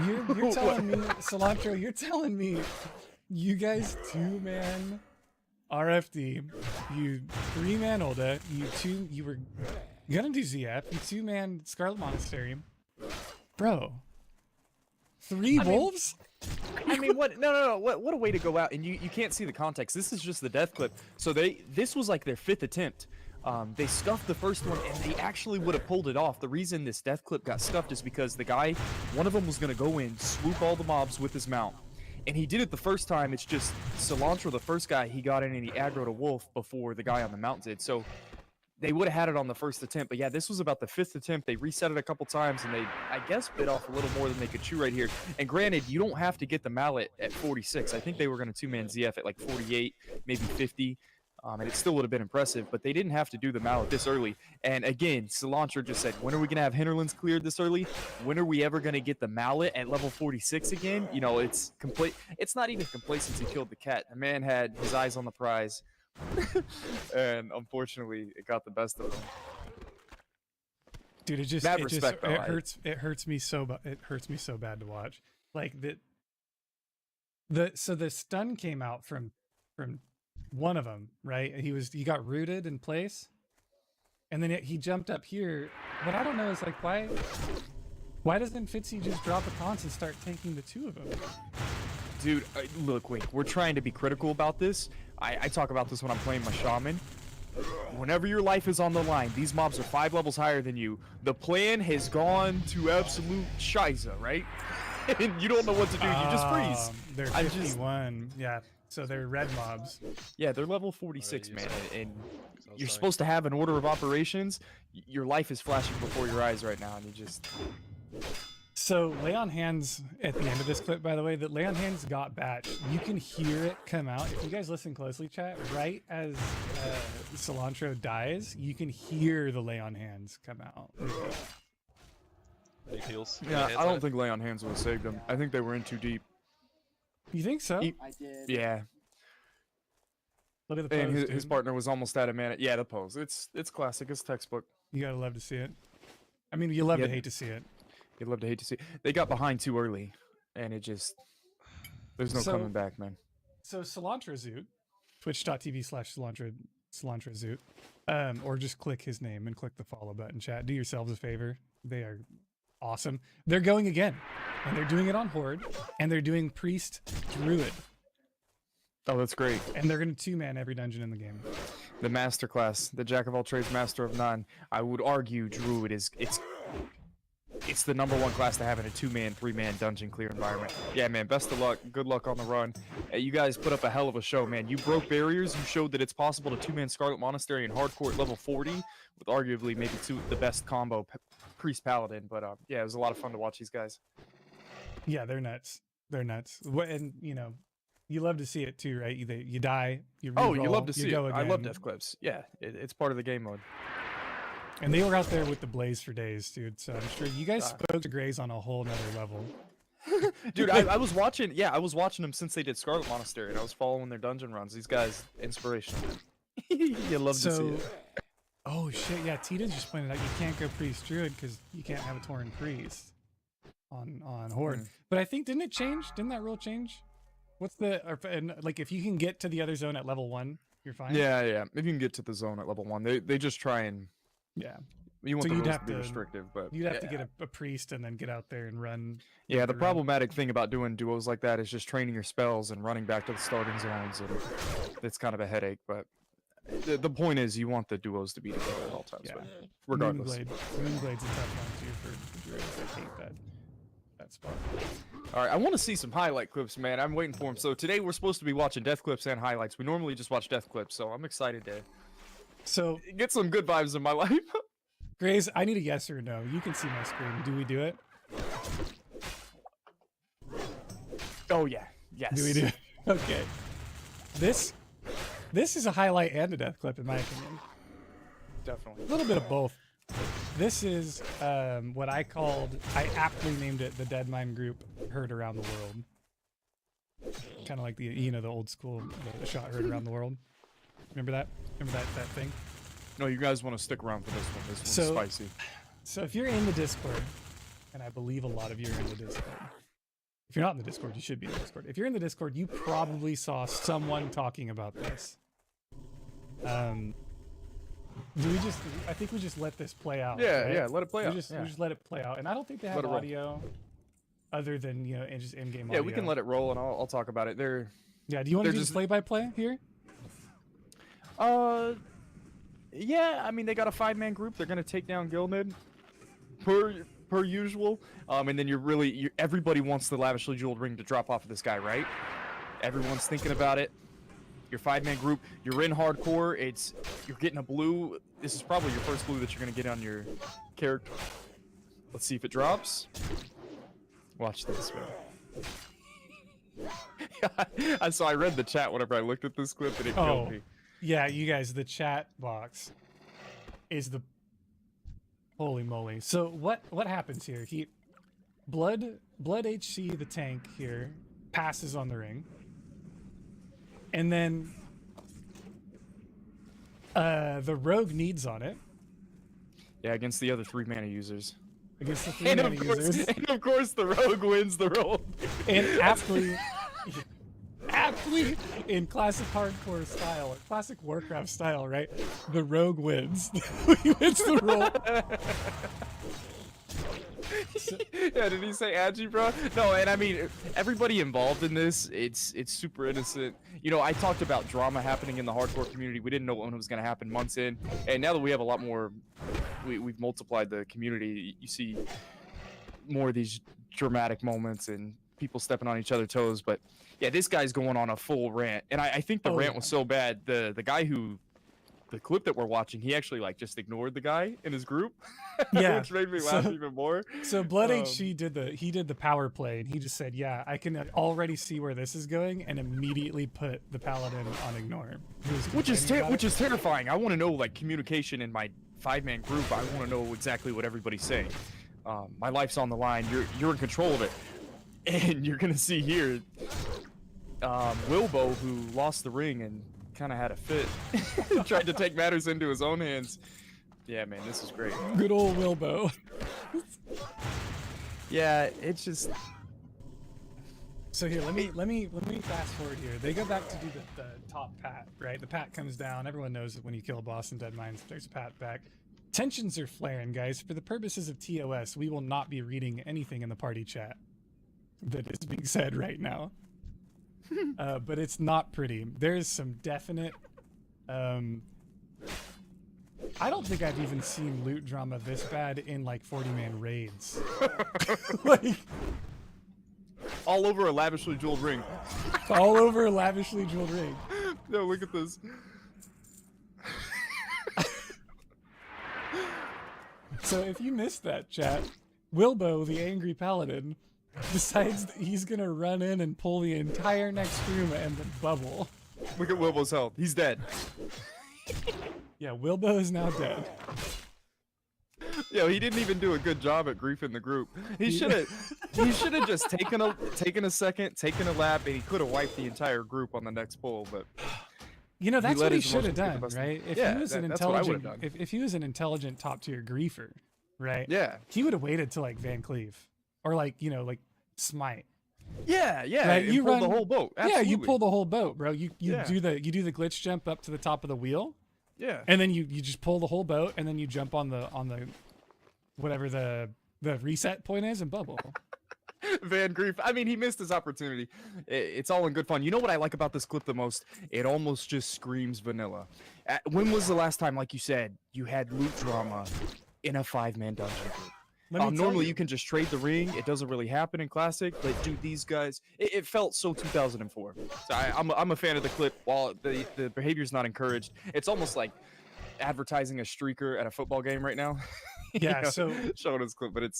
Speaker 4: You're telling me, Cilantro, you're telling me you guys 2-man RFD, you 3-man Ulda, you were gonna do ZF, you 2-man Scarlet Monastery. Bro. 3 wolves?
Speaker 5: I mean, what? No. What a way to go out, and you can't see the context. This is just the death clip. So this was like their 5th attempt. They scuffed the first one, and they actually would have pulled it off. The reason this death clip got scuffed is because the guy, one of them was gonna go in, swoop all the mobs with his mount, and he did it the first time. It's just Cilantro, the first guy, he got in and he aggroed a wolf before the guy on the mount did. So they would have had it on the first attempt, but yeah, this was about the 5th attempt. They reset it a couple times, and they, I guess, bit off a little more than they could chew right here. And granted, you don't have to get the mallet at 46. I think they were going to 2-man ZF at like 48, maybe 50, and it still would have been impressive, but they didn't have to do the mallet this early. And again, Cilantro just said, when are we going to have hinterlands cleared this early? When are we ever going to get the mallet at level 46 again? You know, it's complete. It's not even complacency killed the cat. The man had his eyes on the prize. And unfortunately, it got the best of him.
Speaker 4: Dude, it hurts me so bad to watch. Like so the stun came out from one of them, right? He got rooted in place, and then he jumped up here. What I don't know is like why doesn't Fitzy just drop a taunt and start tanking the 2 of them?
Speaker 5: Dude, look, wait, we're trying to be critical about this. I talk about this when I'm playing my shaman. Whenever your life is on the line, these mobs are 5 levels higher than you. The plan has gone to absolute shiza, right? And you don't know what to do. You just freeze.
Speaker 4: They're 51. Yeah, so they're red mobs.
Speaker 5: Yeah, they're level 46, man. And you're supposed to have an order of operations. Your life is flashing before your eyes right now, and you just...
Speaker 4: So lay on hands at the end of this clip, by the way, that lay on hands got batched. You can hear it come out. If you guys listen closely, chat, right as Cilantro dies, you can hear the lay on hands come out.
Speaker 7: Any heals?
Speaker 5: Yeah, I don't think lay on hands would have saved them. I think they were in too deep.
Speaker 4: You think so?
Speaker 8: I did.
Speaker 5: Yeah.
Speaker 4: Look at the pose,
Speaker 5: And his partner was almost out of mana. Yeah, the pose. It's classic. It's textbook.
Speaker 4: You gotta love to see it. I mean, you love to hate to see it.
Speaker 5: You'd love to hate to see. They got behind too early, and it just there's no coming back, man.
Speaker 4: So Cilantro Zoot, twitch.tv/Cilantro Zoot, or just click his name and click the follow button. Chat, do yourselves a favor. They are awesome. They're going again, and they're doing it on Horde, and they're doing Priest Druid.
Speaker 5: Oh, that's great.
Speaker 4: And they're gonna 2-man every dungeon in the game.
Speaker 5: The masterclass, the jack of all trades, master of none. I would argue Druid is it's the #1 class to have in a 2-man, 3-man dungeon clear environment. Yeah, man, best of luck. Good luck on the run. You guys put up a hell of a show, man. You broke barriers. You showed that it's possible to 2-man Scarlet Monastery and hardcore at level 40 with arguably maybe the best combo Priest Paladin. But yeah, it was a lot of fun to watch these guys.
Speaker 4: Yeah, they're nuts. They're nuts. And you know, you love to see it too, right? You die. You re-roll,
Speaker 5: you love to see it.
Speaker 4: go again.
Speaker 5: I love death clips. Yeah, it's part of the game mode.
Speaker 4: And they were out there with the blaze for days, dude. So I'm sure you guys spoke to Grays on a whole nother level.
Speaker 5: Dude, I was watching. Yeah, I was watching them since they did Scarlet Monastery, and I was following their dungeon runs. These guys, inspirational. You love to see it.
Speaker 4: Oh shit! Yeah, Tita just pointed out you can't go Priest Druid because you can't have a Tauren Priest on Horde. But I think didn't it change? Didn't that rule change? What's and like if you can get to the other zone at level 1, you're fine.
Speaker 5: Yeah. If you can get to the zone at level 1, they just try and.
Speaker 4: Yeah.
Speaker 5: You want the rules to be restrictive, but
Speaker 4: you'd have to get a priest and then get out there and run.
Speaker 5: Yeah, the problematic thing about doing duos like that is just training your spells and running back to the starting zones, and it's kind of a headache. But the point is, you want the duos to be together at all times.
Speaker 4: Yeah.
Speaker 5: But regardless,
Speaker 4: Moonglade's a tough one too for druids. I hate that spot.
Speaker 5: All right, I want to see some highlight clips, man. I'm waiting for them. So today we're supposed to be watching death clips and highlights. We normally just watch death clips, so I'm excited to get some good vibes in my life.
Speaker 4: Grays, I need a yes or no. You can see my screen. Do we do it?
Speaker 5: Oh yeah, yes.
Speaker 4: Do we do it? Okay. This is a highlight and a death clip, in my opinion.
Speaker 5: Definitely.
Speaker 4: A little bit of both. This is what I aptly named it the Dead Mine Group Heard Around the World. Kind of like the old school the shot heard around the world. Remember that? Remember that thing?
Speaker 5: No, you guys want to stick around for this one. This one's spicy.
Speaker 4: So if you're in the Discord, and I believe a lot of you are in the Discord. If you're not in the Discord, you should be in the Discord. If you're in the Discord, you probably saw someone talking about this. I think we just let this play out.
Speaker 5: Yeah,
Speaker 4: right?
Speaker 5: yeah, let it play out.
Speaker 4: We just let it play out. And I don't think they have audio. other than just in-game
Speaker 5: Yeah,
Speaker 4: audio.
Speaker 5: we can let it roll, and I'll talk about it.
Speaker 4: Yeah, do you want to
Speaker 5: they're
Speaker 4: do
Speaker 5: just-
Speaker 4: the play-by-play here?
Speaker 5: Yeah. I mean, they got a 5-man group. They're gonna take down Gilnid, per usual. And then everybody wants the lavishly jeweled ring to drop off of this guy, right? Everyone's thinking about it. Your 5-man group. You're in hardcore. You're getting a blue. This is probably your first blue that you're gonna get on your character. Let's see if it drops. Watch this, man. So I read the chat whenever I looked at this clip, and it killed me.
Speaker 4: Yeah, you guys, the chat box is the holy moly. So what happens here? Blood HC, the tank here, passes on the ring, and then the rogue needs on it.
Speaker 5: Yeah, against the other 3 mana users.
Speaker 4: Against the 3
Speaker 5: And
Speaker 4: mana users.
Speaker 5: and of course, the rogue wins the roll.
Speaker 4: And aptly in classic hardcore style, or classic Warcraft style, right? The rogue wins. He wins the roll.
Speaker 5: Yeah, did he say Agi, bro? No, and I mean, everybody involved in this, it's super innocent. I talked about drama happening in the hardcore community. We didn't know when it was going to happen months in. And now that we have a lot more, we've multiplied the community, you see more of these dramatic moments and people stepping on each other's toes. But yeah, this guy's going on a full rant. And I think the rant was so bad, the guy the clip that we're watching, he actually just ignored the guy in his group.
Speaker 4: Yeah,
Speaker 5: which made me laugh even more.
Speaker 4: So Blood HC did the power play, and he just said, "Yeah, I can already see where this is going," and immediately put the paladin on ignore.
Speaker 5: Which is terrifying. I want to know communication in my 5-man group. I want to know exactly what everybody's saying. My life's on the line. You're in control of it, and you're gonna see here, Wilbo, who lost the ring and kind of had a fit, tried to take matters into his own hands. Yeah, man, this is great.
Speaker 4: Good old Wilbo.
Speaker 5: Yeah, it's just.
Speaker 4: So here, let me fast forward here. They go back to do the top pat, right? The pat comes down. Everyone knows that when you kill a boss in Dead Mines, there's a pat back. Tensions are flaring, guys. For the purposes of TOS, we will not be reading anything in the party chat that is being said right now. But it's not pretty. There is some definite. I don't think I've even seen loot drama this bad in 40-man raids.
Speaker 5: All over a lavishly jeweled ring.
Speaker 4: All over a lavishly jeweled ring.
Speaker 5: No, look at this.
Speaker 4: So if you missed that, chat, Wilbo, the angry paladin, decides that he's gonna run in and pull the entire next room and then bubble.
Speaker 5: Look at Wilbo's health. He's dead.
Speaker 4: Yeah, Wilbo is now dead.
Speaker 5: He didn't even do a good job at griefing the group. He should have just taken a second, taken a lap, and he could have wiped the entire group on the next pull. But
Speaker 4: that's what he should have
Speaker 5: emotions
Speaker 4: done,
Speaker 5: get the
Speaker 4: right? If
Speaker 5: Yeah,
Speaker 4: he was an
Speaker 5: that's what I would've
Speaker 4: intelligent,
Speaker 5: done.
Speaker 4: if he was an intelligent top tier griefer, right?
Speaker 5: Yeah.
Speaker 4: he would have waited till Van Cleave or Smite.
Speaker 5: Yeah,
Speaker 4: Right,
Speaker 5: and
Speaker 4: you
Speaker 5: pulled
Speaker 4: run
Speaker 5: the whole boat. Absolutely.
Speaker 4: Yeah, you pull the whole boat, bro. You
Speaker 5: Yeah.
Speaker 4: do the glitch jump up to the top of the wheel.
Speaker 5: Yeah.
Speaker 4: And then you just pull the whole boat, and then you jump on the whatever the reset point is and bubble.
Speaker 5: Van Grief. I mean, he missed his opportunity. It's all in good fun. You know what I like about this clip the most? It almost just screams vanilla. When was the last time, like you said, you had loot drama in a 5-man dungeon group? Normally you can just trade the ring. It doesn't really happen in Classic, but dude, these guys, it felt so 2004. So I'm a fan of the clip. While the behavior's not encouraged, it's almost like advertising a streaker at a football game right now.
Speaker 4: Yeah, so
Speaker 5: showing his clip, but it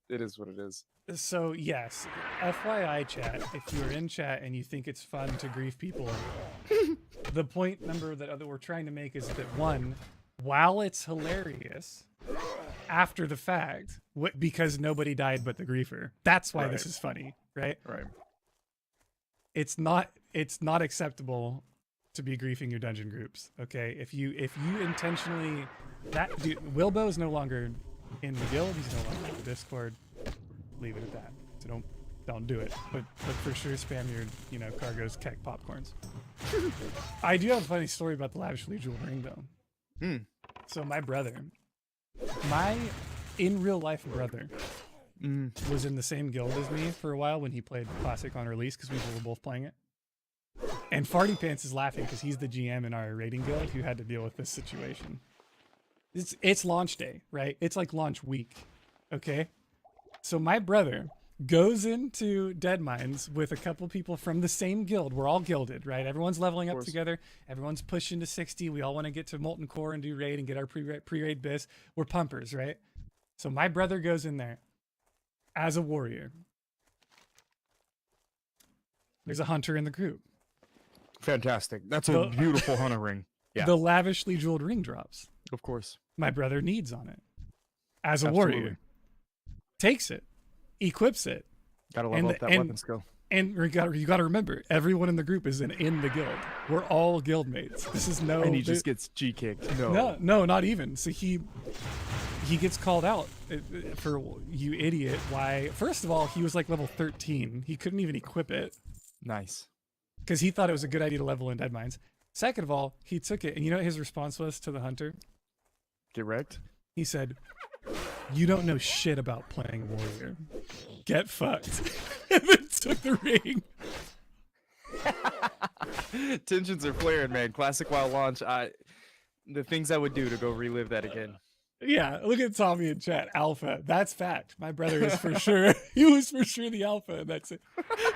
Speaker 5: is what it is.
Speaker 4: So yes, FYI, chat. If you're in chat and you think it's fun to grief people, the point number that we're trying to make is that one, while it's hilarious, after the fact, because nobody died but the griefer. That's why this is funny, right?
Speaker 5: Right.
Speaker 4: It's not acceptable to be griefing your dungeon groups. Okay, if you intentionally, that dude Wilbo is no longer in the guild. He's no longer in the Discord. Leave it at that. So don't do it. But for sure, spam your cargo's keg popcorns. I do have a funny story about the lavishly jeweled ring though. So my brother, my in real life brother, was in the same guild as me for a while when he played Classic on release because we were both playing it. And Farty Pants is laughing because he's the GM in our raiding guild who had to deal with this situation. It's launch day, right? It's like launch week, okay? So my brother goes into Dead Mines with a couple people from the same guild. We're all guilded, right? Everyone's leveling up together. Everyone's pushing to 60. We all want to get to Molten Core and do raid and get our pre-raid bis. We're pumpers, right? So my brother goes in there as a warrior. There's a hunter in the group.
Speaker 5: Fantastic. That's a beautiful hunter ring. Yeah.
Speaker 4: The lavishly jeweled ring drops.
Speaker 5: Of course.
Speaker 4: My brother needs on it as a warrior. Takes it. Equips it.
Speaker 5: Gotta level up that weapon skill.
Speaker 4: And you gotta remember, everyone in the group is in the guild. We're all guild mates. This is no.
Speaker 5: And he just gets G kicked.
Speaker 4: No, not even. So he gets called out for, you idiot. Why? First of all, he was like level 13. He couldn't even equip it.
Speaker 5: Nice.
Speaker 4: Because he thought it was a good idea to level in Dead Mines. Second of all, he took it, and you know what his response was to the hunter?
Speaker 5: Get wrecked.
Speaker 4: He said, "You don't know shit about playing warrior. Get fucked." And then took the ring.
Speaker 5: Tensions are flaring, man. Classic WoW launch. The things I would do to go relive that again.
Speaker 4: Yeah, look at Tommy in chat. Alpha. That's fact. My brother is for sure. He was for sure the alpha, and that's it.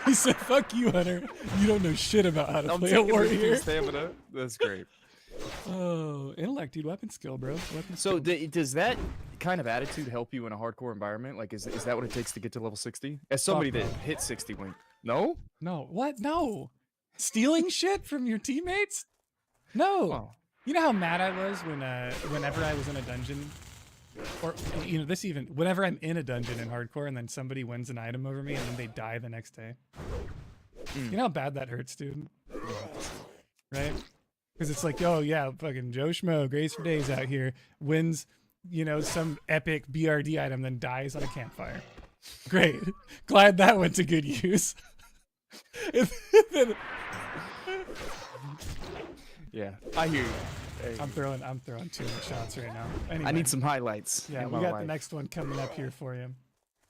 Speaker 4: He said, "Fuck you, Hunter. You don't know shit about how to play a warrior."
Speaker 5: Stamina. That's great.
Speaker 4: Oh, intellect, dude. Weapon skill, bro. Weapon
Speaker 5: so
Speaker 4: skill.
Speaker 5: Does that kind of attitude help you in a hardcore environment? Like, is that what it takes to get to level 60? As somebody that hit 60 wing. No?
Speaker 4: No. What? No. Stealing shit from your teammates? No.
Speaker 5: Oh.
Speaker 4: You know how mad I was when whenever I was in a dungeon, or whenever I'm in a dungeon in hardcore and then somebody wins an item over me and then they die the next day. You know how bad that hurts, dude? Right? Because it's like, oh yeah, fucking Joe Schmo, Grace for Days out here, wins, some epic BRD item, then dies on a campfire. Great. Glad that went to good use.
Speaker 5: Yeah, I hear you. Hey.
Speaker 4: I'm throwing too many shots right now. Anyway,
Speaker 5: I need some highlights.
Speaker 4: Yeah, we got the next one coming up here for you.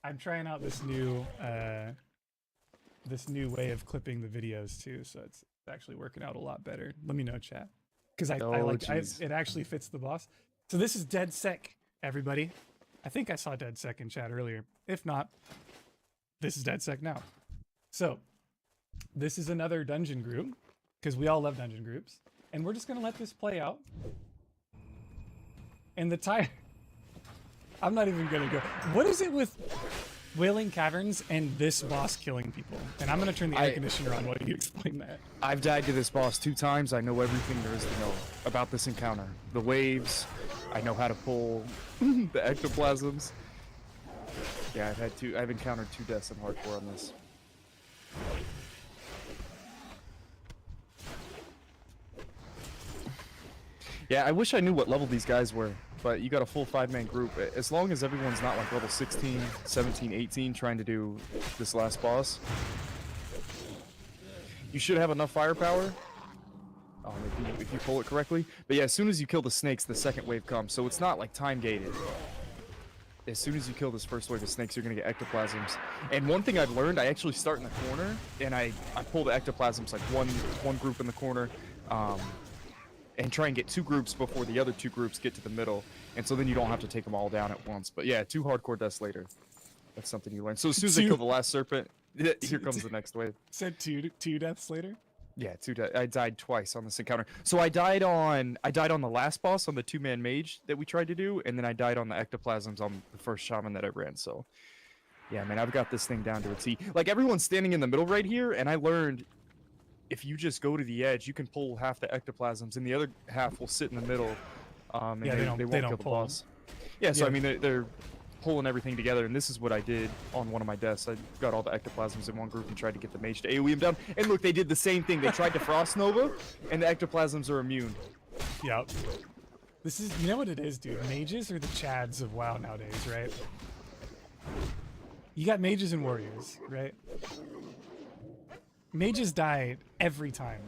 Speaker 4: I'm trying out this new way of clipping the videos too, so it's actually working out a lot better. Let me know, chat, because it actually fits the boss. So this is Dead Sec, everybody. I think I saw Dead Sec in chat earlier. If not, this is Dead Sec now. So this is another dungeon group, because we all love dungeon groups. And we're just going to let this play out. And I'm not even going to go. What is it with Wailing Caverns and this boss killing people? And I'm going to turn the air conditioner on while you explain that.
Speaker 5: I've died to this boss 2 times. I know everything there is to know about this encounter. The waves. I know how to pull the ectoplasms. Yeah, I've encountered 2 deaths in hardcore on this. Yeah, I wish I knew what level these guys were, but you got a full 5-man group. As long as everyone's not like level 16, 17, 18 trying to do this last boss, you should have enough firepower if you pull it correctly. But yeah, as soon as you kill the snakes, the second wave comes, so it's not like time gated. As soon as you kill this first wave of snakes, you're gonna get ectoplasms. And one thing I've learned, I actually start in the corner, and I pull the ectoplasms like one group in the corner, and try and get 2 groups before the other 2 groups get to the middle, and so then you don't have to take them all down at once. But yeah, 2 hardcore deaths later. That's something you learn. So as soon as I kill the last serpent, here comes the next wave.
Speaker 4: Said two deaths later?
Speaker 5: Yeah, 2 deaths. I died twice on this encounter. So I died on the last boss on the 2-man mage that we tried to do, and then I died on the ectoplasms on the first shaman that I ran. So yeah, man, I've got this thing down to a T. Like, everyone's standing in the middle right here, and I learned if you just go to the edge, you can pull half the ectoplasms, and the other half will sit in the middle. And
Speaker 4: yeah,
Speaker 5: they won't kill the boss. Yeah, so I mean, they're pulling everything together, and this is what I did on one of my deaths. I got all the ectoplasms in one group and tried to get the mage to AoE him down. And look, they did the same thing. They tried to Frost Nova, and the ectoplasms are immune.
Speaker 4: Yep. This is, you know what it is, dude? Mages are the Chads of WoW nowadays, right? You got mages and warriors, right? Mages die every time,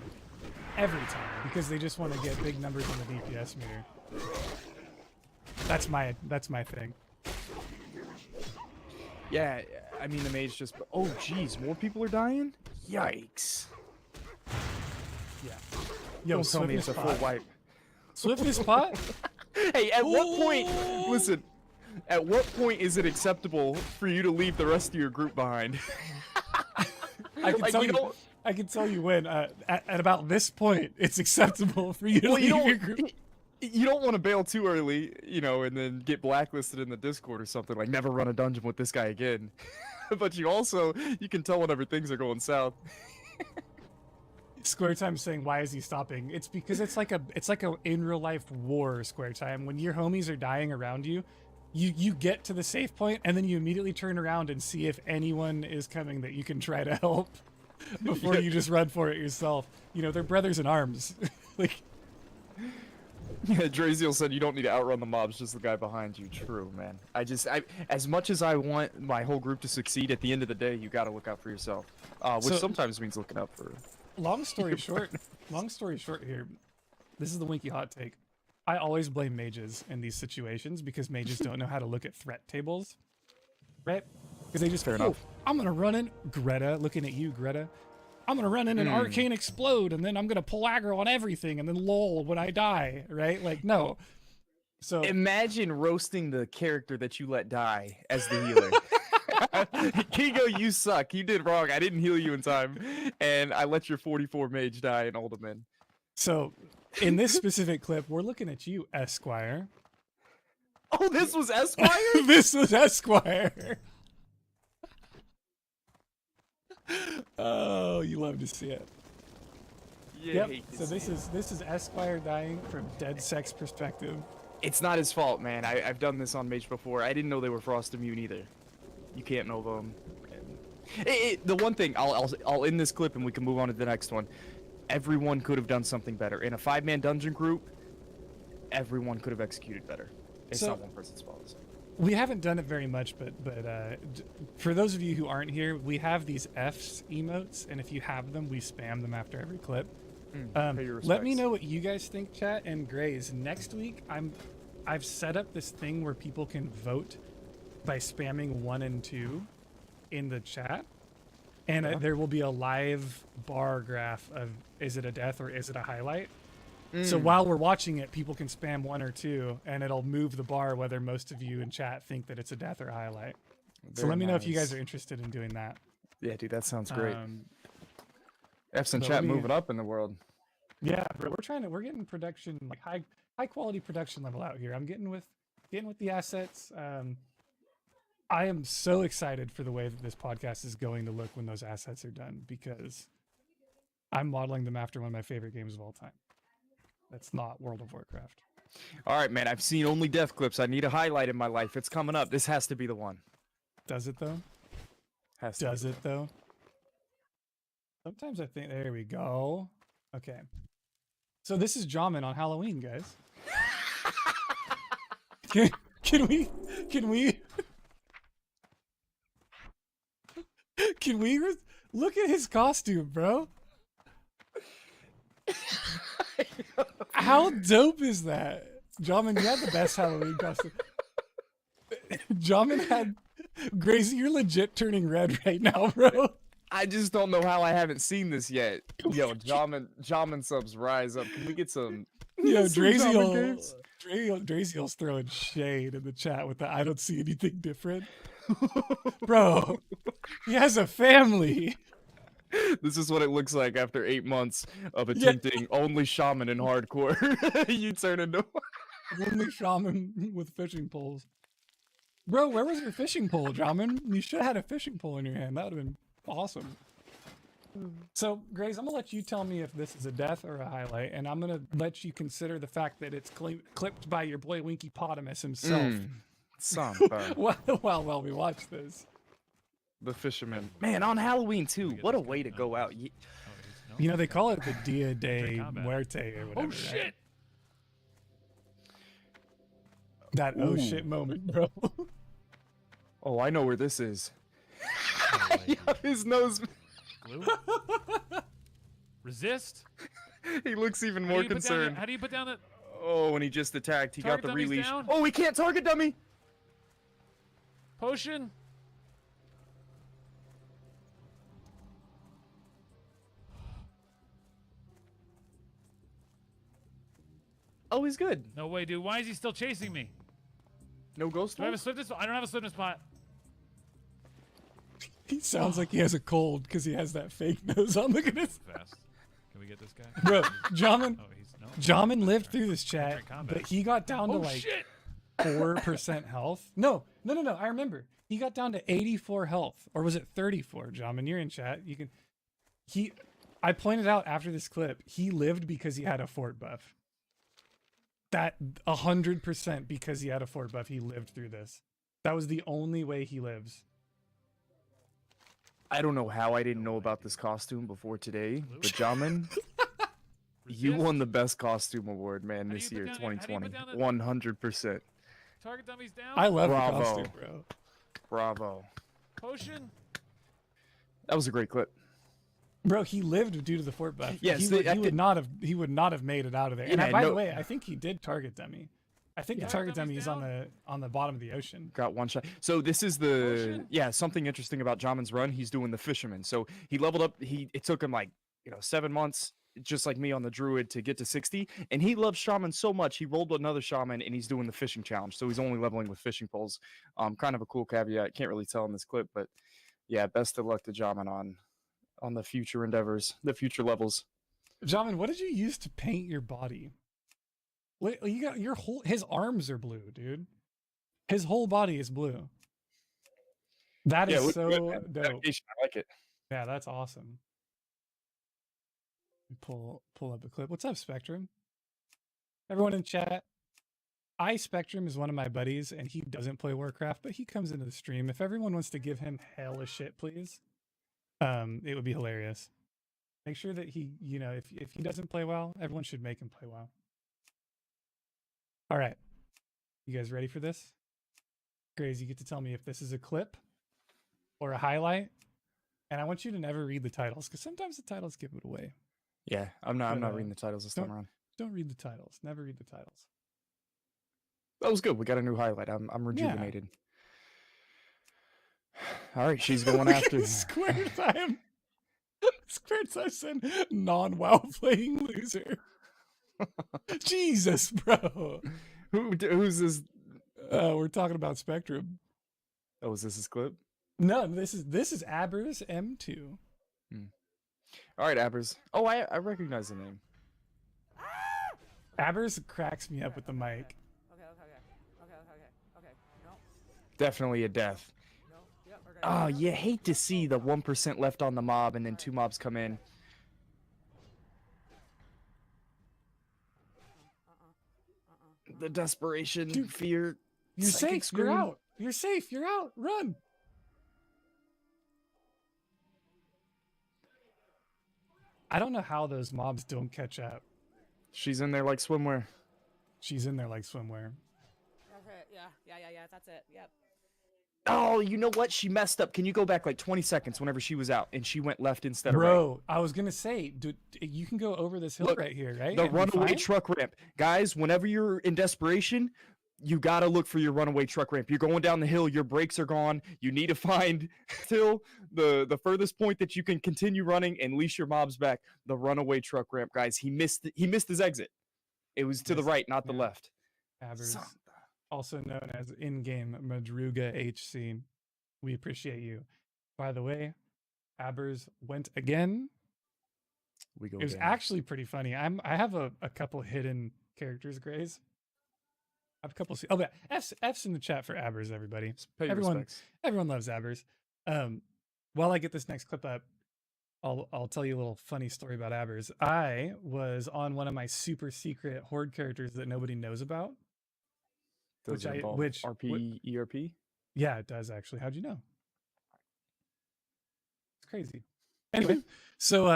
Speaker 4: because they just want to get big numbers on the DPS meter. That's my thing.
Speaker 5: Yeah, I mean the mage just. Oh, jeez, more people are dying. Yikes!
Speaker 4: Yeah. Yo,
Speaker 5: Don't tell me it's a full wipe.
Speaker 4: Swiftness pot?
Speaker 5: Hey, at what point? Listen. At what point is it acceptable for you to leave the rest of your group behind?
Speaker 4: I can
Speaker 5: Like,
Speaker 4: tell
Speaker 5: you
Speaker 4: you.
Speaker 5: don't-
Speaker 4: I can tell you when. At about this point, it's acceptable for you to leave your group.
Speaker 5: You don't want to bail too early, you know, and then get blacklisted in the Discord or something. Like, never run a dungeon with this guy again. But you can tell whenever things are going south.
Speaker 4: Square Time saying, "Why is he stopping?" It's because it's like a in real life war. Square Time, when your homies are dying around you, you get to the safe point and then you immediately turn around and see if anyone is coming that you can try to help before you just run for it yourself. You know, they're brothers in arms. Like,
Speaker 5: Yeah, Draziel said you don't need to outrun the mobs, just the guy behind you. True, man. As much as I want my whole group to succeed, at the end of the day, you gotta look out for yourself. Which
Speaker 4: So-
Speaker 5: sometimes means looking out for.
Speaker 4: long story short here, this is the Winky hot take. I always blame mages in these situations because mages don't know how to look at threat tables, right? Because they just
Speaker 5: Fair
Speaker 4: "Oh,
Speaker 5: enough.
Speaker 4: I'm gonna run in, Greta, looking at you, Greta. I'm gonna run in an arcane explode, and then I'm gonna pull aggro on everything, and then lol when I die, right? Like, no. So
Speaker 5: Imagine roasting the character that you let die as the healer. Kigo, you suck. You did wrong. I didn't heal you in time, and I let your 44 mage die and ult him in.
Speaker 4: so in this specific clip, we're looking at you, Esquire.
Speaker 5: Oh, this was Esquire?
Speaker 4: This was Esquire. Oh, you love to see it.
Speaker 5: Yeah,
Speaker 4: Yep. So this is Esquire dying from dead sex perspective.
Speaker 5: It's not his fault, man. I've done this on mage before. I didn't know they were frost immune either. You can't know them. The one thing, I'll end this clip and we can move on to the next one. Everyone could have done something better. In a 5-man dungeon group, everyone could have executed better. It's
Speaker 4: So-
Speaker 5: not one person's fault.
Speaker 4: We haven't done it very much, but for those of you who aren't here, we have these F's emotes, and if you have them, we spam them after every clip.
Speaker 5: Pay your
Speaker 4: Let me
Speaker 5: respects.
Speaker 4: know what you guys think, chat. And Grays, next week I've set up this thing where people can vote by spamming 1 and 2 in the chat, and there will be a live bar graph of is it a death or is it a highlight. So while we're watching it, people can spam 1 or 2, and it'll move the bar whether most of you in chat think that it's a death or a highlight. So
Speaker 5: Very
Speaker 4: let me know if you
Speaker 5: nice.
Speaker 4: gust are interested in doing that.
Speaker 5: Yeah, dude, that sounds great. F's and
Speaker 4: but
Speaker 5: chat
Speaker 4: let me-
Speaker 5: moving up in the world.
Speaker 4: Yeah, but we're getting production, like high quality production level out here. I'm getting with the assets. I am so excited for the way that this podcast is going to look when those assets are done, because I'm modeling them after one of my favorite games of all time. That's not World of Warcraft.
Speaker 5: All right, man. I've seen only death clips. I need a highlight in my life. It's coming up. This has to be the one.
Speaker 4: Does it though?
Speaker 5: Has to.
Speaker 4: Does it though? Sometimes I think there we go. Okay. So this is Jamin on Halloween, guys. Can we look at his costume, bro? How dope is that? Jamin, you had the best Halloween costume. Jamin had Gracie, you're legit turning red right now, bro.
Speaker 5: I just don't know how I haven't seen this yet. Yo, Jamin subs rise up. Can we get some?
Speaker 4: Yo,
Speaker 5: some Jamin games?
Speaker 4: Draziel's throwing shade in the chat with the I don't see anything different. Bro, he has a family.
Speaker 5: This is what it looks like after 8 months of attempting only shaman in hardcore. You turn into.
Speaker 4: Only shaman with fishing poles. Bro, where was your fishing pole, Jamin? You should have had a fishing pole in your hand. That would have been awesome. So, Grace, I'm going to let you tell me if this is a death or a highlight, and I'm going to let you consider the fact that it's clipped by your boy Winky Potamus himself while we watch this.
Speaker 5: The fisherman. Man, on Halloween too. What a way to go out.
Speaker 4: You know, they call it the Dia de Muerte or whatever.
Speaker 3: Oh shit!
Speaker 4: Right? That oh shit moment, bro.
Speaker 5: Oh, I know where this is. Yeah, his nose.
Speaker 3: Glue? Resist?
Speaker 5: He looks even
Speaker 3: How
Speaker 5: more
Speaker 3: do you put down
Speaker 5: concerned.
Speaker 3: how do you put down the
Speaker 5: Oh, when he just attacked, he got
Speaker 3: Target
Speaker 5: the
Speaker 3: dummies
Speaker 5: release.
Speaker 3: down?
Speaker 5: Oh, he can't target dummy.
Speaker 3: potion?
Speaker 5: Oh, he's good.
Speaker 7: No way, dude. Why is he still chasing me?
Speaker 5: No ghost
Speaker 7: Do I have a
Speaker 5: wolf?
Speaker 7: swiftness? I don't have a swiftness spot.
Speaker 4: He sounds like he has a cold because he has that fake nose on. Look at this.
Speaker 7: Fast. Can we get this guy?
Speaker 4: Bro, Jamin,
Speaker 7: Oh, he's no.
Speaker 4: Jamin lived through this chat,
Speaker 7: Great combat.
Speaker 4: but he got down to
Speaker 7: Oh
Speaker 4: like
Speaker 7: shit!
Speaker 4: 4% health. No. I remember. He got down to 84 health. Or was it 34, Jamin? You're in chat. You can... I pointed out after this clip, he lived because he had a fort buff. That 100% because he had a fort buff, he lived through this. That was the only way he lives.
Speaker 5: I don't know how I didn't know about this costume before today, but Jamin, you
Speaker 7: Resist.
Speaker 5: won the best costume award, man,
Speaker 7: How do
Speaker 5: this
Speaker 7: you
Speaker 5: year,
Speaker 7: put down- how do you
Speaker 5: 2020.
Speaker 7: put down
Speaker 5: 100%.
Speaker 7: Target dummies down.
Speaker 4: I love
Speaker 5: Bravo.
Speaker 4: the costume, bro.
Speaker 5: Bravo.
Speaker 7: Potion.
Speaker 5: That was a great clip.
Speaker 4: Bro, he lived due to the fort buff.
Speaker 5: Yes,
Speaker 4: he would not have made it out of there. And
Speaker 5: Yeah,
Speaker 4: by the
Speaker 5: no-
Speaker 4: way, I think he did target dummy. I think the target dummy is
Speaker 7: Dummy's
Speaker 4: on the bottom of the ocean.
Speaker 5: Got one shot. So this is the something interesting about Jamin's run. He's doing the fisherman. So he leveled up. It took him like 7 months, just like me on the druid, to get to 60. And he loves shaman so much he rolled another shaman and he's doing the fishing challenge. So he's only leveling with fishing poles. Kind of a cool caveat. Can't really tell in this clip, but yeah, best of luck to Jamin on the future endeavors, the future levels.
Speaker 4: Jamin, what did you use to paint your body? Wait, you got his arms are blue, dude. His whole body is blue. That is
Speaker 5: look
Speaker 4: so
Speaker 5: good, man.
Speaker 4: dope.
Speaker 5: Dedication, I like it.
Speaker 4: Yeah, that's awesome. Pull up a clip. What's up, Spectrum? Everyone in chat. Spectrum is one of my buddies, and he doesn't play Warcraft, but he comes into the stream. If everyone wants to give him hell of shit, please, it would be hilarious. Make sure that he, if he doesn't play WoW, everyone should make him play WoW. All right, you guys ready for this? Grays, you get to tell me if this is a clip or a highlight, and I want you to never read the titles because sometimes the titles give it away.
Speaker 5: Yeah, I'm not
Speaker 4: But,
Speaker 5: reading the titles this time around.
Speaker 4: Don't read the titles. Never read the titles.
Speaker 5: That was good. We got a new highlight. I'm rejuvenated. All right, she's going after.
Speaker 4: Square time. Square time said non-WoW playing loser. Jesus, bro.
Speaker 5: Who's this?
Speaker 4: We're talking about Spectrum.
Speaker 5: Oh, is this his clip?
Speaker 4: No, this is Abers M2.
Speaker 5: All right, Abers. Oh, I recognize the name.
Speaker 4: Abers cracks me up with the mic.
Speaker 3: Okay. No,
Speaker 5: Definitely a death.
Speaker 3: no. Yep, we're good.
Speaker 5: Oh, you hate to see the 1% left on the mob and then 2 mobs come in. The desperation,
Speaker 4: Dude,
Speaker 5: fear.
Speaker 4: You're
Speaker 5: psychic
Speaker 4: safe. You're
Speaker 5: scream.
Speaker 4: out. You're safe. You're out. Run. I don't know how those mobs don't catch up.
Speaker 5: She's in there like swimwear.
Speaker 4: She's in there like swimwear.
Speaker 3: Okay, yeah, that's it. Yep.
Speaker 5: Oh, you know what? She messed up. Can you go back like 20 seconds whenever she was out and she went left instead of right?
Speaker 4: Bro, I was gonna say, dude, you can go over this hill
Speaker 5: Look,
Speaker 4: right here, right?
Speaker 5: The
Speaker 4: And be
Speaker 5: runaway
Speaker 4: fine?
Speaker 5: truck ramp. Guys, whenever you're in desperation, you gotta look for your runaway truck ramp. You're going down the hill, your brakes are gone. You need to find till the furthest point that you can continue running and leash your mobs back. The runaway truck ramp, guys. He missed his exit. It was to the right, not the
Speaker 4: Yeah.
Speaker 5: left.
Speaker 4: Abers, also known as in-game Madruga HC. We appreciate you. By the way, Abers went again.
Speaker 5: We go
Speaker 4: It was
Speaker 5: again.
Speaker 4: actually pretty funny. I have a couple hidden characters, Grays. I have a couple. Oh, yeah. F's in the chat for Abers, everybody.
Speaker 5: Pay your
Speaker 4: Everyone,
Speaker 5: respects.
Speaker 4: everyone loves Abers. While I get this next clip up, I'll tell you a little funny story about Abers. I was on one of my super secret horde characters that nobody knows about.
Speaker 5: Does
Speaker 4: which
Speaker 5: it
Speaker 4: I-
Speaker 5: involve
Speaker 4: which-
Speaker 5: RP, ERP?
Speaker 4: Yeah, it does actually. How'd you know? It's crazy. Anyway, so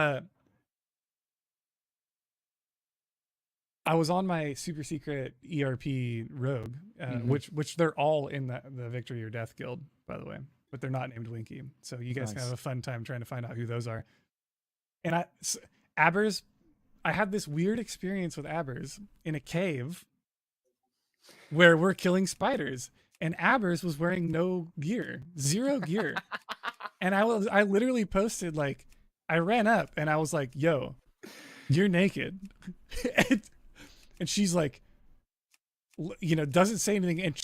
Speaker 4: I was on my super secret ERP rogue, which they're all in the Victory or Death Guild, by the way, but they're not named Winky. So you guys can
Speaker 5: Nice.
Speaker 4: have a fun time trying to find out who those are. And Abers, I had this weird experience with Abers in a cave where we're killing spiders, and Abers was wearing no gear, 0 gear. And I literally posted, like, I ran up and I was like, yo, you're naked. and she's like, you know, doesn't say anything interesting